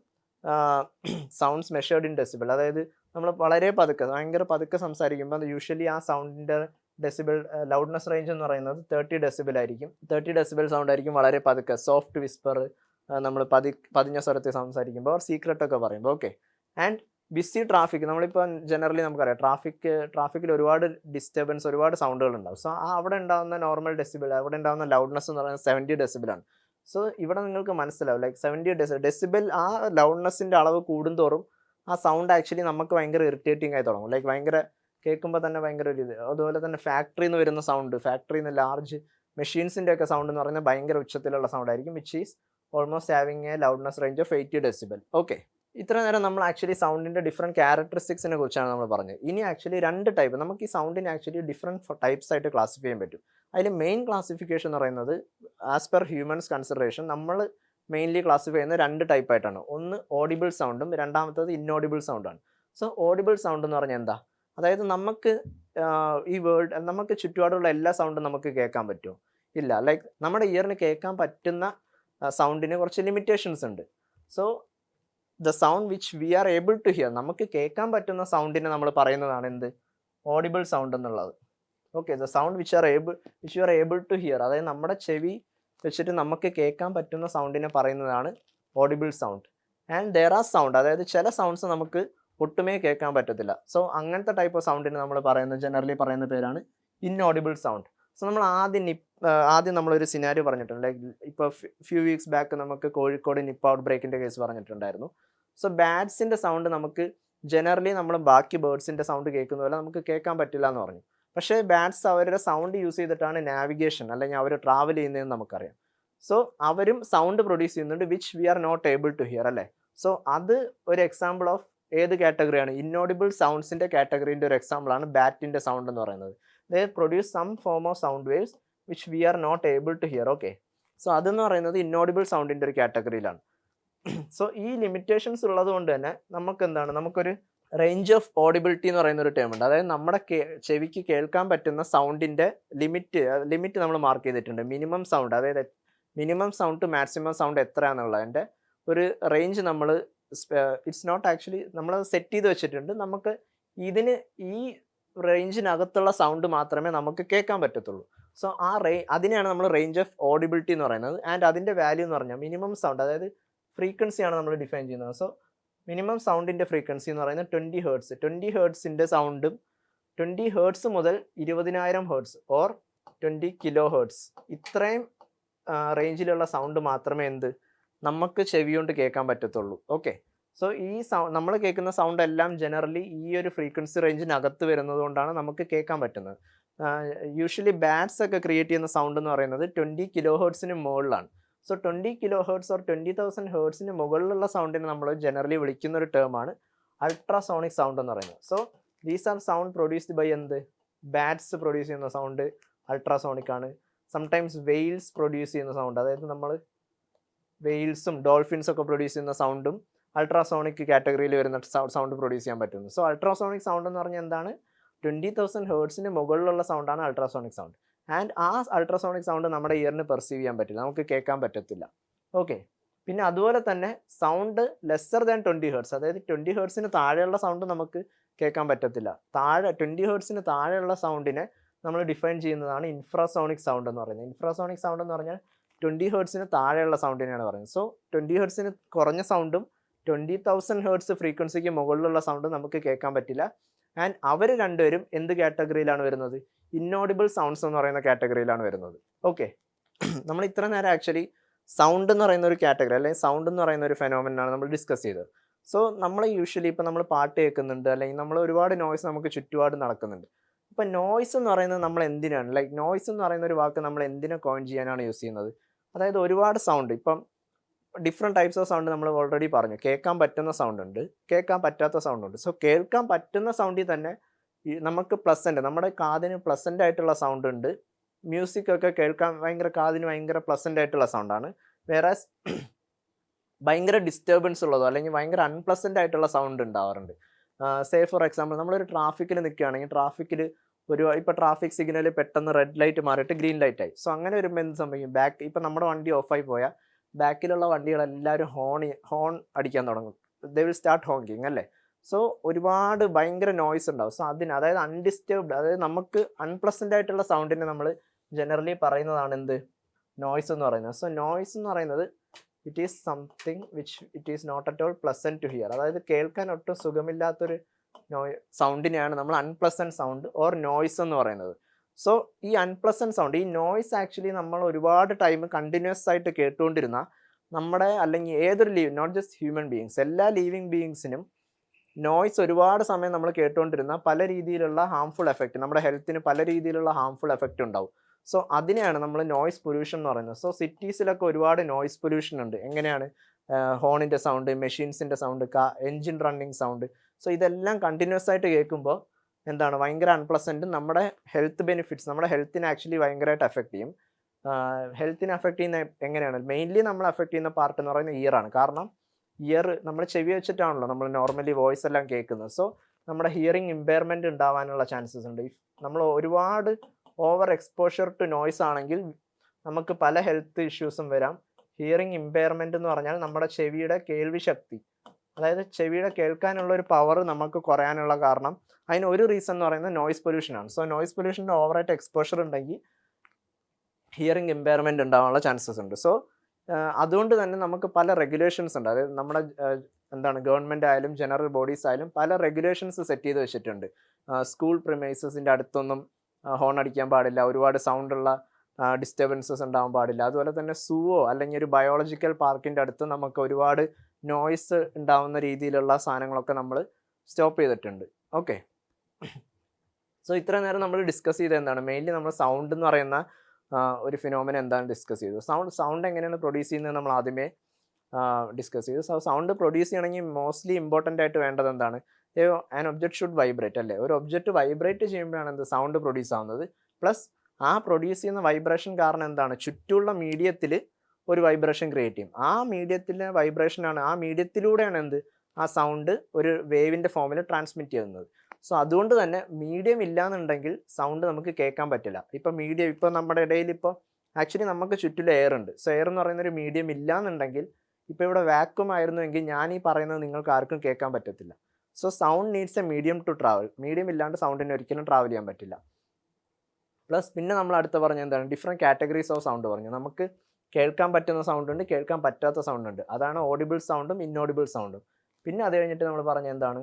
sounds measured in decibel. അതായത് നമ്മൾ വളരെ പതുക്കെ ഭയങ്കര പതുക്കെ സംസാരിക്കുമ്പോൾ യൂഷ്വലി ആ സൗണ്ടിൻ്റെ ഡെസിബിൾ ലൗഡ്നെസ് റേഞ്ച് എന്ന് പറയുന്നത് 30 ഡെസിബിൾ ആയിരിക്കും. 30 ഡെസിബിൾ സൗണ്ട് ആയിരിക്കും വളരെ പതുക്കെ, സോഫ്റ്റ് വിസ്പർ, നമ്മൾ പതിഞ്ഞ സ്വരത്തിൽ സംസാരിക്കുമ്പോൾ സീക്രട്ട് ഒക്കെ പറയുമ്പോൾ. ഓക്കെ. ആൻഡ് ബിസി ട്രാഫിക്, നമ്മളിപ്പോൾ ജനറലി നമുക്കറിയാം ട്രാഫിക്കിൽ ഒരുപാട് ഡിസ്റ്റർബൻസ്, ഒരുപാട് സൗണ്ടുകൾ ഉണ്ടാവും. സോ അവിടെ ഉണ്ടാകുന്ന നോർമൽ ഡെസിബിൾ, അവിടെ ഉണ്ടാകുന്ന ലൗഡ്നെസ് എന്ന് പറയുന്നത് 70 ഡെസിബിളാണ്. സോ ഇവിടെ നിങ്ങൾക്ക് മനസ്സിലാവും ലൈക്ക് 70 ഡെസിബിൾ ആ ലൗഡ്നെസ്സിൻ്റെ അളവ് കൂടുന്തോറും ആ സൗണ്ട് ആക്ച്വലി നമുക്ക് ഭയങ്കര ഇറിറ്റേറ്റിംഗ് ആയി തുടങ്ങും. ലൈക്ക് ഭയങ്കര കേൾക്കുമ്പോൾ തന്നെ ഭയങ്കര ഒരു ഇത്. അതുപോലെ തന്നെ ഫാക്ടറിയിൽ നിന്ന് വരുന്ന സൗണ്ട്, ഫാക്ടറിയിൽ നിന്ന് ലാർജ് മെഷീൻസിൻ്റെ ഒക്കെ സൗണ്ട് എന്ന് പറയുന്നത് ഭയങ്കര ഉച്ചത്തിലുള്ള സൗണ്ട് ആയിരിക്കും, which is almost having A loudness range of 80 decibel. Okay. ഇത്ര നേരം നമ്മൾ ആക്ച്വലി സൗണ്ടിൻ്റെ ഡിഫറെൻറ്റ് ക്യാരക്ടറിസ്റ്റിക്സിനെ കുറിച്ചാണ് നമ്മൾ പറഞ്ഞത്. ഇനി ആക്ച്വലി 2 ടൈപ്പ്, നമുക്ക് ഈ സൗണ്ടിനെ ആക്ച്വലി ഡിഫറെൻറ്റ് ടൈപ്സ് ആയിട്ട് ക്ലാസിഫൈ ചെയ്യാൻ പറ്റും. അതിൽ മെയിൻ ക്ലാസിഫിക്കേഷൻ എന്ന് പറയുന്നത് ആസ് പെർ ഹ്യൂമൻസ് കൺസിഡറേഷൻ നമ്മൾ മെയിൻലി ക്ലാസിഫൈ ചെയ്യുന്ന 2 ടൈപ്പായിട്ടാണ്. ഒന്ന് ഓഡിബിൾ സൗണ്ടും രണ്ടാമത്തത് ഇന്നോഡിബിൾ സൗണ്ടാണ്. സോ ഓഡിബിൾ സൗണ്ട് എന്ന് പറഞ്ഞാൽ എന്താ? അതായത് നമുക്ക് ഈ വേൾഡ്, നമുക്ക് ചുറ്റുപാടുള്ള എല്ലാ സൗണ്ടും നമുക്ക് കേൾക്കാൻ പറ്റുമോ? ഇല്ല. ലൈക്ക് നമ്മുടെ ഇയറിന് കേൾക്കാൻ പറ്റുന്ന സൗണ്ടിന് കുറച്ച് ലിമിറ്റേഷൻസ് ഉണ്ട്. So the sound which we are able to hear, നമുക്ക് കേൾക്കാൻ പറ്റുന്ന സൗണ്ടിനെ നമ്മൾ പറയുന്നതാണ് എന്ത്? ഓഡിബിൾ സൗണ്ട് എന്നുള്ളത്. Okay. The sound which you are able to hear, അതായത് നമ്മുടെ ചെവി വെച്ചിട്ട് നമുക്ക് കേൾക്കാൻ പറ്റുന്ന സൗണ്ടിനെ പറയുന്നതാണ് audible sound. And there are sound, അതായത് ചില സൗണ്ട്സ് നമുക്ക് ഒട്ടുമേ കേൾക്കാൻ പറ്റത്തില്ല. സോ അങ്ങനത്തെ ടൈപ്പ് ഓഫ് സൗണ്ടിന് നമ്മൾ ജനറലി പറയുന്ന പേരാണ് ഇൻഓഡിബിൾ സൗണ്ട്. സോ നമ്മൾ ആദ്യം നമ്മളൊരു സിനാരിയോ പറഞ്ഞിട്ടുണ്ട്. ലൈക്ക് ഇപ്പോൾ ഫ്യൂ വീക്സ് ബാക്ക് നമുക്ക് കോഴിക്കോട് നിപ്പ ഔട്ട് ബ്രേക്കിൻ്റെ കേസ് പറഞ്ഞിട്ടുണ്ടായിരുന്നു. സോ ബാറ്റ്സിൻ്റെ സൗണ്ട് നമുക്ക് ജനറലി നമ്മൾ ബാക്കി ബേർഡ്സിൻ്റെ സൗണ്ട് കേൾക്കുന്ന പോലെ നമുക്ക് കേൾക്കാൻ പറ്റില്ല എന്ന് പറഞ്ഞു. പക്ഷേ ബാറ്റ്സ് അവരുടെ സൗണ്ട് യൂസ് ചെയ്തിട്ടാണ് നാവിഗേഷൻ അല്ലെങ്കിൽ അവർ ട്രാവൽ ചെയ്യുന്നതെന്ന് നമുക്കറിയാം. സോ അവരും സൗണ്ട് പ്രൊഡ്യൂസ് ചെയ്യുന്നുണ്ട് which we are not able to hear, അല്ലേ? സോ അത് ഒരു എക്സാമ്പിൾ ഓഫ് ഏത് കാറ്റഗറിയാണ്? ഇന്നോഡിബിൾ സൗണ്ട്സിൻ്റെ കാറ്റഗറീൻ്റെ ഒരു എക്സാമ്പിളാണ് ബാറ്റിൻ്റെ സൗണ്ട് എന്ന് പറയുന്നത്. They produce some form of sound waves which we are not able to hear. Okay. So അതെന്ന് പറയുന്നത് ഇന്നോഡിബിൾ സൗണ്ടിൻ്റെ ഒരു കാറ്റഗറിയിലാണ്. സോ ഈ ലിമിറ്റേഷൻസ് ഉള്ളത് കൊണ്ട് തന്നെ നമുക്കൊരു റേഞ്ച് ഓഫ് ഓഡിബിലിറ്റി എന്ന് പറയുന്ന ഒരു ടേം ഉണ്ട്. അതായത് നമ്മുടെ ചെവിക്ക് കേൾക്കാൻ പറ്റുന്ന സൗണ്ടിൻ്റെ ലിമിറ്റ് നമ്മൾ മാർക്ക് ചെയ്തിട്ടുണ്ട്. മിനിമം സൗണ്ട്, അതായത് minimum sound to maximum sound എത്രയാണെന്നുള്ളതിൻ്റെ ഒരു റേഞ്ച് നമ്മൾ ഇറ്റ്സ് നോട്ട് ആക്ച്വലി നമ്മൾ സെറ്റ് ചെയ്ത് വെച്ചിട്ടുണ്ട്. നമുക്ക് ഇതിന് ഈ റേഞ്ചിനകത്തുള്ള സൗണ്ട് മാത്രമേ നമുക്ക് കേൾക്കാൻ പറ്റത്തുള്ളൂ. സോ അതിനെയാണ് നമ്മൾ റേഞ്ച് ഓഫ് ഓഡിബിലിറ്റി എന്ന് പറയുന്നത്. ആൻഡ് അതിൻ്റെ വാല്യൂ എന്ന് പറഞ്ഞാൽ മിനിമം സൗണ്ട്, അതായത് ഫ്രീക്വൻസിയാണ് നമ്മൾ ഡിഫൈൻ ചെയ്യുന്നത്. സോ മിനിമം സൗണ്ടിൻ്റെ ഫ്രീക്വൻസി എന്ന് പറയുന്നത് 20 ഹേർട്സ്. 20 ഹേർട്സിൻ്റെ സൗണ്ടും 20 ഹേർട്സ് മുതൽ 20,000 ഹേർട്സ് ഓർ 20 കിലോ ഹേർട്സ്, ഇത്രയും റേഞ്ചിലുള്ള സൗണ്ട് മാത്രമേ നമുക്ക് ചെവി കൊണ്ട് കേൾക്കാൻ പറ്റത്തുള്ളൂ. ഓക്കെ. സോ ഈ നമ്മൾ കേൾക്കുന്ന സൗണ്ട് എല്ലാം ജനറലി ഈ ഒരു ഫ്രീക്വൻസി റേഞ്ചിനകത്ത് വരുന്നത് കൊണ്ടാണ് നമുക്ക് കേൾക്കാൻ പറ്റുന്നത്. യൂഷ്വലി ബാറ്റ്സ് ഒക്കെ ക്രിയേറ്റ് ചെയ്യുന്ന സൗണ്ട് എന്ന് പറയുന്നത് 20 കിലോ ഹേർട്സിന് മുകളിലാണ്. സോ 20 കിലോ ഹേർട്സ് ഓർ 20,000 ഹേർട്സിന് മുകളിലുള്ള സൗണ്ടിനെ നമ്മൾ ജനറലി വിളിക്കുന്ന ഒരു ടേമാണ് അൾട്രാസോണിക് സൗണ്ട് എന്ന് പറയുന്നത്. So these are sound produced by bats produce ചെയ്യുന്ന സൗണ്ട് അൾട്രാസോണിക് ആണ്. സംടൈംസ് വെയിൽസ് പ്രൊഡ്യൂസ് ചെയ്യുന്ന സൗണ്ട്, അതായത് നമ്മൾ വെയിൽസും ഡോൾഫിൻസും ഒക്കെ പ്രൊഡ്യൂസ് ചെയ്യുന്ന സൗണ്ടും അൾട്രാസോണിക് കാറ്റഗറിയിൽ വരുന്ന സൗണ്ട് പ്രൊഡ്യൂസ് ചെയ്യാൻ പറ്റുന്നു. സോ അൾട്രാസോണിക് സൗണ്ട് എന്ന് പറഞ്ഞാൽ എന്താണ്? 20,000 ഹേർട്സിന് മുകളിലുള്ള സൗണ്ടാണ് അൾട്രാസോണിക് സൗണ്ട്. ആൻഡ് ആ അൾട്രാസോണിക് സൗണ്ട് നമ്മുടെ ഇയറിന് പെർസീവ് ചെയ്യാൻ പറ്റില്ല, നമുക്ക് കേൾക്കാൻ പറ്റത്തില്ല. ഓക്കെ. പിന്നെ അതുപോലെ തന്നെ സൗണ്ട് ലെസ്സർ ദാൻ 20 ഹേർട്സ്, അതായത് 20 ഹേർട്സിന് താഴെയുള്ള സൗണ്ട് നമുക്ക് കേൾക്കാൻ പറ്റത്തില്ല. 20 ഹേർട്സിന് താഴെയുള്ള സൗണ്ടിനെ നമ്മൾ ഡിഫൈൻ ചെയ്യുന്നതാണ് ഇൻഫ്രാസോണിക് സൗണ്ട് എന്ന് പറയുന്നത്. ഇൻഫ്രാസോണിക് സൗണ്ട് എന്ന് പറഞ്ഞാൽ 20 ഹേർട്സിന് താഴെയുള്ള സൗണ്ടിനെയാണ് പറയുന്നത്. സോ 20 ഹേർട്സിന് കുറഞ്ഞ സൗണ്ടും 20,000 ഹേർട്സ് ഫ്രീക്വൻസിക്ക് മുകളിലുള്ള സൗണ്ട് നമുക്ക് കേൾക്കാൻ പറ്റില്ല. ആൻഡ് അവർ രണ്ടുപേരും എന്ത് കാറ്റഗറിയിലാണ് വരുന്നത്? ഇന്നോഡിബിൾ സൗണ്ട്സ് എന്ന് പറയുന്ന കാറ്റഗറിയിലാണ് വരുന്നത്. ഓക്കെ. നമ്മൾ ഇത്ര നേരം ആക്ച്വലി സൗണ്ട് എന്ന് പറയുന്ന ഒരു കാറ്റഗറി അല്ലെങ്കിൽ സൗണ്ട് എന്ന് പറയുന്ന ഒരു ഫെനോമെനാണ് നമ്മൾ ഡിസ്കസ് ചെയ്തത്. സോ നമ്മൾ യൂഷ്വലി ഇപ്പോൾ നമ്മൾ പാട്ട് കേൾക്കുന്നുണ്ട്, അല്ലെങ്കിൽ നമ്മൾ ഒരുപാട് നോയ്സ് നമുക്ക് ചുറ്റുപാട് നടക്കുന്നുണ്ട്. ഇപ്പം നോയ്സ് എന്ന് പറയുന്നത് നമ്മൾ എന്തിനാണ്, ലൈക്ക് നോയ്സ് എന്ന് പറയുന്ന ഒരു വാക്ക് നമ്മൾ എന്തിനെ കോയിൻ ചെയ്യാനാണ് യൂസ് ചെയ്യുന്നത്? അതായത് ഒരുപാട് സൗണ്ട്, ഇപ്പം ഡിഫറെൻറ്റ് ടൈപ്സ് ഓഫ് സൗണ്ട് നമ്മൾ ഓൾറെഡി പറഞ്ഞു. കേൾക്കാൻ പറ്റുന്ന സൗണ്ട് ഉണ്ട്, കേൾക്കാൻ പറ്റാത്ത സൗണ്ട് ഉണ്ട്. സോ കേൾക്കാൻ പറ്റുന്ന സൗണ്ടിൽ തന്നെ നമുക്ക് പ്ലസൻറ്റ്, നമ്മുടെ കാതിന് പ്ലസൻ്റ് ആയിട്ടുള്ള സൗണ്ട് ഉണ്ട്. മ്യൂസിക് ഒക്കെ കേൾക്കാൻ കാതിന് ഭയങ്കര പ്ലസൻ്റ് ആയിട്ടുള്ള സൗണ്ടാണ്. വേറെ ഭയങ്കര ഡിസ്റ്റർബൻസ് ഉള്ളതോ അല്ലെങ്കിൽ ഭയങ്കര അൺപ്ലസൻ്റ് ആയിട്ടുള്ള സൗണ്ട് ഉണ്ടാവാറുണ്ട്. സേ ഫോർ എക്സാമ്പിൾ നമ്മളൊരു ട്രാഫിക്കിൽ നിൽക്കുകയാണെങ്കിൽ ട്രാഫിക്കിൽ ഇപ്പോൾ ട്രാഫിക് സിഗ്നൽ പെട്ടെന്ന് റെഡ് ലൈറ്റ് മാറിയിട്ട് ഗ്രീൻ ലൈറ്റ് ആയി. സോ അങ്ങനെ വരുമ്പോൾ എന്ത് സംഭവിക്കും, ഇപ്പം നമ്മുടെ വണ്ടി ഓഫായി പോയാൽ ബാക്കിലുള്ള വണ്ടികളെല്ലാവരും ഹോൺ അടിക്കാൻ തുടങ്ങും. ദേ വിൽ സ്റ്റാർട്ട് ഹോങ്കിങ് അല്ലേ. സോ ഒരുപാട് ഭയങ്കര നോയ്സ് ഉണ്ടാവും. സോ അതായത് അൺഡിസ്റ്റർബ്ഡ്, അതായത് നമുക്ക് അൺപ്ലസൻ്റ് ആയിട്ടുള്ള സൗണ്ടിനെ നമ്മൾ ജനറലി പറയുന്നതാണ് എന്ത്, നോയ്സ് എന്ന് പറയുന്നത്. സോ നോയ്സ് എന്ന് പറയുന്നത് it is something which it is not at all pleasant to hear. അതായത് കേൾക്കാൻ ഒട്ടും സുഖമില്ലാത്തൊരു സൗണ്ടിനെയാണ് നമ്മൾ അൺപ്ലസൻറ്റ് സൗണ്ട് ഓർ നോയ്സ് എന്ന് പറയുന്നത്. സോ ഈ അൺപ്ലസൻറ്റ് സൗണ്ട്, ഈ നോയ്സ് ആക്ച്വലി നമ്മൾ ഒരുപാട് ടൈം കണ്ടിന്യൂസ് ആയിട്ട് കേട്ടുകൊണ്ടിരുന്ന നമ്മുടെ, അല്ലെങ്കിൽ ഏതൊരു നോട്ട് ജസ്റ്റ് ഹ്യൂമൻ ബീയിങ്സ്, എല്ലാ ലിവിങ് ബീയിങ്സിനും നോയ്സ് ഒരുപാട് സമയം നമ്മൾ കേട്ടുകൊണ്ടിരുന്ന പല രീതിയിലുള്ള ഹാംഫുൾ എഫക്റ്റ്, നമ്മുടെ ഹെൽത്തിന് പല രീതിയിലുള്ള ഹാംഫുൾ എഫക്റ്റ് ഉണ്ടാവും. സോ അതിനെയാണ് നമ്മൾ നോയ്സ് പൊല്യൂഷൻ എന്ന് പറയുന്നത്. സോ സിറ്റീസിലൊക്കെ ഒരുപാട് നോയ്സ് പൊല്യൂഷൻ ഉണ്ട്. എങ്ങനെയാണ്, ഹോണിൻ്റെ സൗണ്ട്, മെഷീൻസിൻ്റെ sound, engine running sound. So ഇതെല്ലാം കണ്ടിന്യൂസ് ആയിട്ട് കേൾക്കുമ്പോൾ എന്താണ്, ഭയങ്കര അൺപ്ലസൻറ്റ്, നമ്മുടെ ഹെൽത്ത് ബെനിഫിറ്റ്സ്, നമ്മുടെ ഹെൽത്തിനെ ആക്ച്വലി ഭയങ്കരമായിട്ട് എഫക്റ്റ് ചെയ്യും. ഹെൽത്തിനെ എഫക്റ്റ് ചെയ്യുന്ന എങ്ങനെയാണ്, മെയിൻലി നമ്മൾ എഫക്റ്റ് ചെയ്യുന്ന പാർട്ട് എന്ന് പറയുന്നത് ഇയറാണ്. കാരണം ഇയർ നമ്മുടെ ചെവി വെച്ചിട്ടാണല്ലോ നമ്മൾ നോർമലി വോയിസ് എല്ലാം കേൾക്കുന്നത്. സോ നമ്മുടെ ഹിയറിംഗ് ഇമ്പയർമെൻറ്റ് ഉണ്ടാവാനുള്ള ചാൻസസ് ഉണ്ട്. നമ്മൾ ഒരുപാട് ഓവർ എക്സ്പോഷർ ടു നോയ്സ് ആണെങ്കിൽ നമുക്ക് പല ഹെൽത്ത് ഇഷ്യൂസും വരാം. ഹിയറിംഗ് ഇമ്പയർമെൻറ്റ് എന്ന് പറഞ്ഞാൽ നമ്മുടെ ചെവിയുടെ കേൾവി ശക്തി, അതായത് ചെവിയുടെ കേൾക്കാനുള്ള ഒരു പവർ നമുക്ക് കുറയാനുള്ള കാരണം, അതിന് ഒരു റീസൺ എന്ന് പറയുന്നത് നോയ്സ് പൊല്യൂഷനാണ്. സോ നോയ്സ് പൊല്യൂഷൻ്റെ ഓവറായിട്ട് എക്സ്പോഷർ ഉണ്ടെങ്കിൽ ഹിയറിംഗ് ഇമ്പയർമെൻറ്റ് ഉണ്ടാവാനുള്ള ചാൻസസ് ഉണ്ട്. സോ അതുകൊണ്ട് തന്നെ നമുക്ക് പല റെഗുലേഷൻസ് ഉണ്ട്. അതായത് നമ്മുടെ ഗവൺമെൻറ് ആയാലും ജനറൽ ബോഡീസ് ആയാലും പല റെഗുലേഷൻസ് സെറ്റ് ചെയ്ത് വെച്ചിട്ടുണ്ട്. സ്കൂൾ പ്രിമൈസസിൻ്റെ അടുത്തൊന്നും ഹോൺ അടിക്കാൻ പാടില്ല, ഒരുപാട് സൗണ്ടുള്ള ഡിസ്റ്റർബൻസസ് ഉണ്ടാവാൻ പാടില്ല. അതുപോലെ തന്നെ സൂവോ അല്ലെങ്കിൽ ഒരു ബയോളജിക്കൽ പാർക്കിൻ്റെ അടുത്ത് നമുക്ക് ഒരുപാട് നോയ്സ് ഉണ്ടാവുന്ന രീതിയിലുള്ള സാധനങ്ങളൊക്കെ നമ്മൾ സ്റ്റോപ്പ് ചെയ്തിട്ടുണ്ട്. ഓക്കെ, സോ ഇത്ര നേരം നമ്മൾ ഡിസ്കസ് ചെയ്ത് എന്താണ്, മെയിൻലി നമ്മൾ സൗണ്ട് എന്ന് പറയുന്ന ഒരു ഫിനോമിന എന്താണ് ഡിസ്കസ് ചെയ്തു. സൗണ്ട് എങ്ങനെയാണ് പ്രൊഡ്യൂസ് ചെയ്യുന്നത് നമ്മൾ ആദ്യമേ ഡിസ്കസ് ചെയ്തു. സോ സൗണ്ട് പ്രൊഡ്യൂസ് ചെയ്യണമെങ്കിൽ മോസ്റ്റ്ലി ഇമ്പോർട്ടൻ്റ് ആയിട്ട് വേണ്ടത് എന്താണ്, ആൻ ഒബ്ജക്റ്റ് ഷുഡ് വൈബ്രേറ്റ് അല്ലേ. ഒരു ഒബ്ജക്റ്റ് വൈബ്രേറ്റ് ചെയ്യുമ്പോഴാണ് എന്ത്, സൗണ്ട് പ്രൊഡ്യൂസ് ആവുന്നത്. പ്ലസ് ആ പ്രൊഡ്യൂസ് ചെയ്യുന്ന വൈബ്രേഷൻ കാരണം എന്താണ്, ചുറ്റുമുള്ള മീഡിയത്തിൽ ഒരു വൈബ്രേഷൻ ക്രിയേറ്റ് ചെയ്യും. ആ മീഡിയത്തിലെ വൈബ്രേഷനാണ്, ആ മീഡിയത്തിലൂടെയാണ് എന്ത്, ആ സൗണ്ട് ഒരു വേവിൻ്റെ ഫോമിൽ ട്രാൻസ്മിറ്റ് ചെയ്യുന്നത്. സോ അതുകൊണ്ട് തന്നെ മീഡിയം ഇല്ലാന്നുണ്ടെങ്കിൽ സൗണ്ട് നമുക്ക് കേൾക്കാൻ പറ്റില്ല. ഇപ്പോൾ നമ്മുടെ ഇടയിൽ ഇപ്പോൾ ആക്ച്വലി നമുക്ക് ചുറ്റിലും എയർ ഉണ്ട്. സോ എയർ എന്ന് പറയുന്ന ഒരു മീഡിയം ഇല്ലാന്നുണ്ടെങ്കിൽ, ഇപ്പോൾ ഇവിടെ വാക്യൂം ആയിരുന്നുവെങ്കിൽ ഞാൻ ഈ പറയുന്നത് നിങ്ങൾക്ക് ആർക്കും കേൾക്കാൻ പറ്റത്തില്ല. So sound needs a medium to travel. Medium ഇല്ലാണ്ട് സൗണ്ടിന് ഒരിക്കലും ട്രാവൽ ചെയ്യാൻ പറ്റില്ല. പ്ലസ് പിന്നെ നമ്മൾ അടുത്ത് പറഞ്ഞ എന്താണ്, ഡിഫറെൻറ്റ് കാറ്റഗറീസ് ഓഫ് സൗണ്ട് പറഞ്ഞു. നമുക്ക് കേൾക്കാൻ പറ്റുന്ന സൗണ്ട് ഉണ്ട്, കേൾക്കാൻ പറ്റാത്ത സൗണ്ട് ഉണ്ട്. അതാണ് ഓഡിബിൾ സൗണ്ടും ഇന്നോഡിബിൾ സൗണ്ടും. പിന്നെ അത് കഴിഞ്ഞിട്ട് നമ്മൾ പറഞ്ഞ എന്താണ്,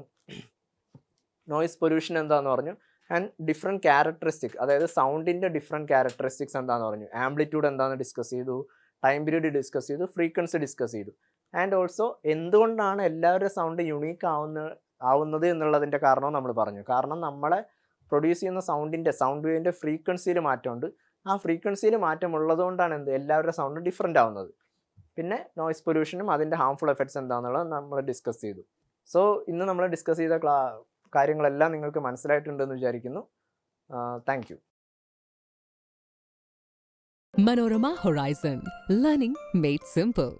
നോയ്സ് പൊല്യൂഷൻ എന്താണെന്ന് പറഞ്ഞു. ആൻഡ് ഡിഫറെൻറ്റ് ക്യാരക്ടറിസ്റ്റിക്സ്, അതായത് സൗണ്ടിൻ്റെ ഡിഫറെൻറ്റ് ക്യാരക്ടറിസ്റ്റിക്സ് എന്താണെന്ന് പറഞ്ഞു. ആംപ്ലിറ്റ്യൂഡ് എന്താണെന്ന് ഡിസ്കസ് ചെയ്തു, ടൈം പീരീഡ് ഡിസ്കസ് ചെയ്തു, ഫ്രീക്വൻസി ഡിസ്കസ് ചെയ്തു. ആൻഡ് ഓൾസോ എന്തുകൊണ്ടാണ് എല്ലാവരുടെ സൗണ്ട് യുണീക്ക് ആവുന്നത് എന്നുള്ളതിൻ്റെ കാരണവും നമ്മൾ പറഞ്ഞു. കാരണം നമ്മളെ പ്രൊഡ്യൂസ് ചെയ്യുന്ന സൗണ്ട് വേവിൻ്റെ ഫ്രീക്വൻസിയിൽ മാറ്റമുണ്ട്. ആ ഫ്രീക്വൻസിയിൽ മാറ്റം ഉള്ളതുകൊണ്ടാണ് എല്ലാവരുടെ സൗണ്ട് ഡിഫറെൻ്റ് ആവുന്നത്. പിന്നെ നോയ്സ് പൊല്യൂഷനും അതിൻ്റെ ഹാംഫുൾ എഫക്ട്സ് എന്താണെന്നുള്ളത് നമ്മൾ ഡിസ്കസ് ചെയ്തു. സോ ഇന്ന് നമ്മൾ ഡിസ്കസ് ചെയ്ത കാര്യങ്ങളെല്ലാം നിങ്ങൾക്ക് മനസ്സിലായിട്ടുണ്ടെന്ന് വിചാരിക്കുന്നു. Thank you. Manorama Horizon. Learning made simple.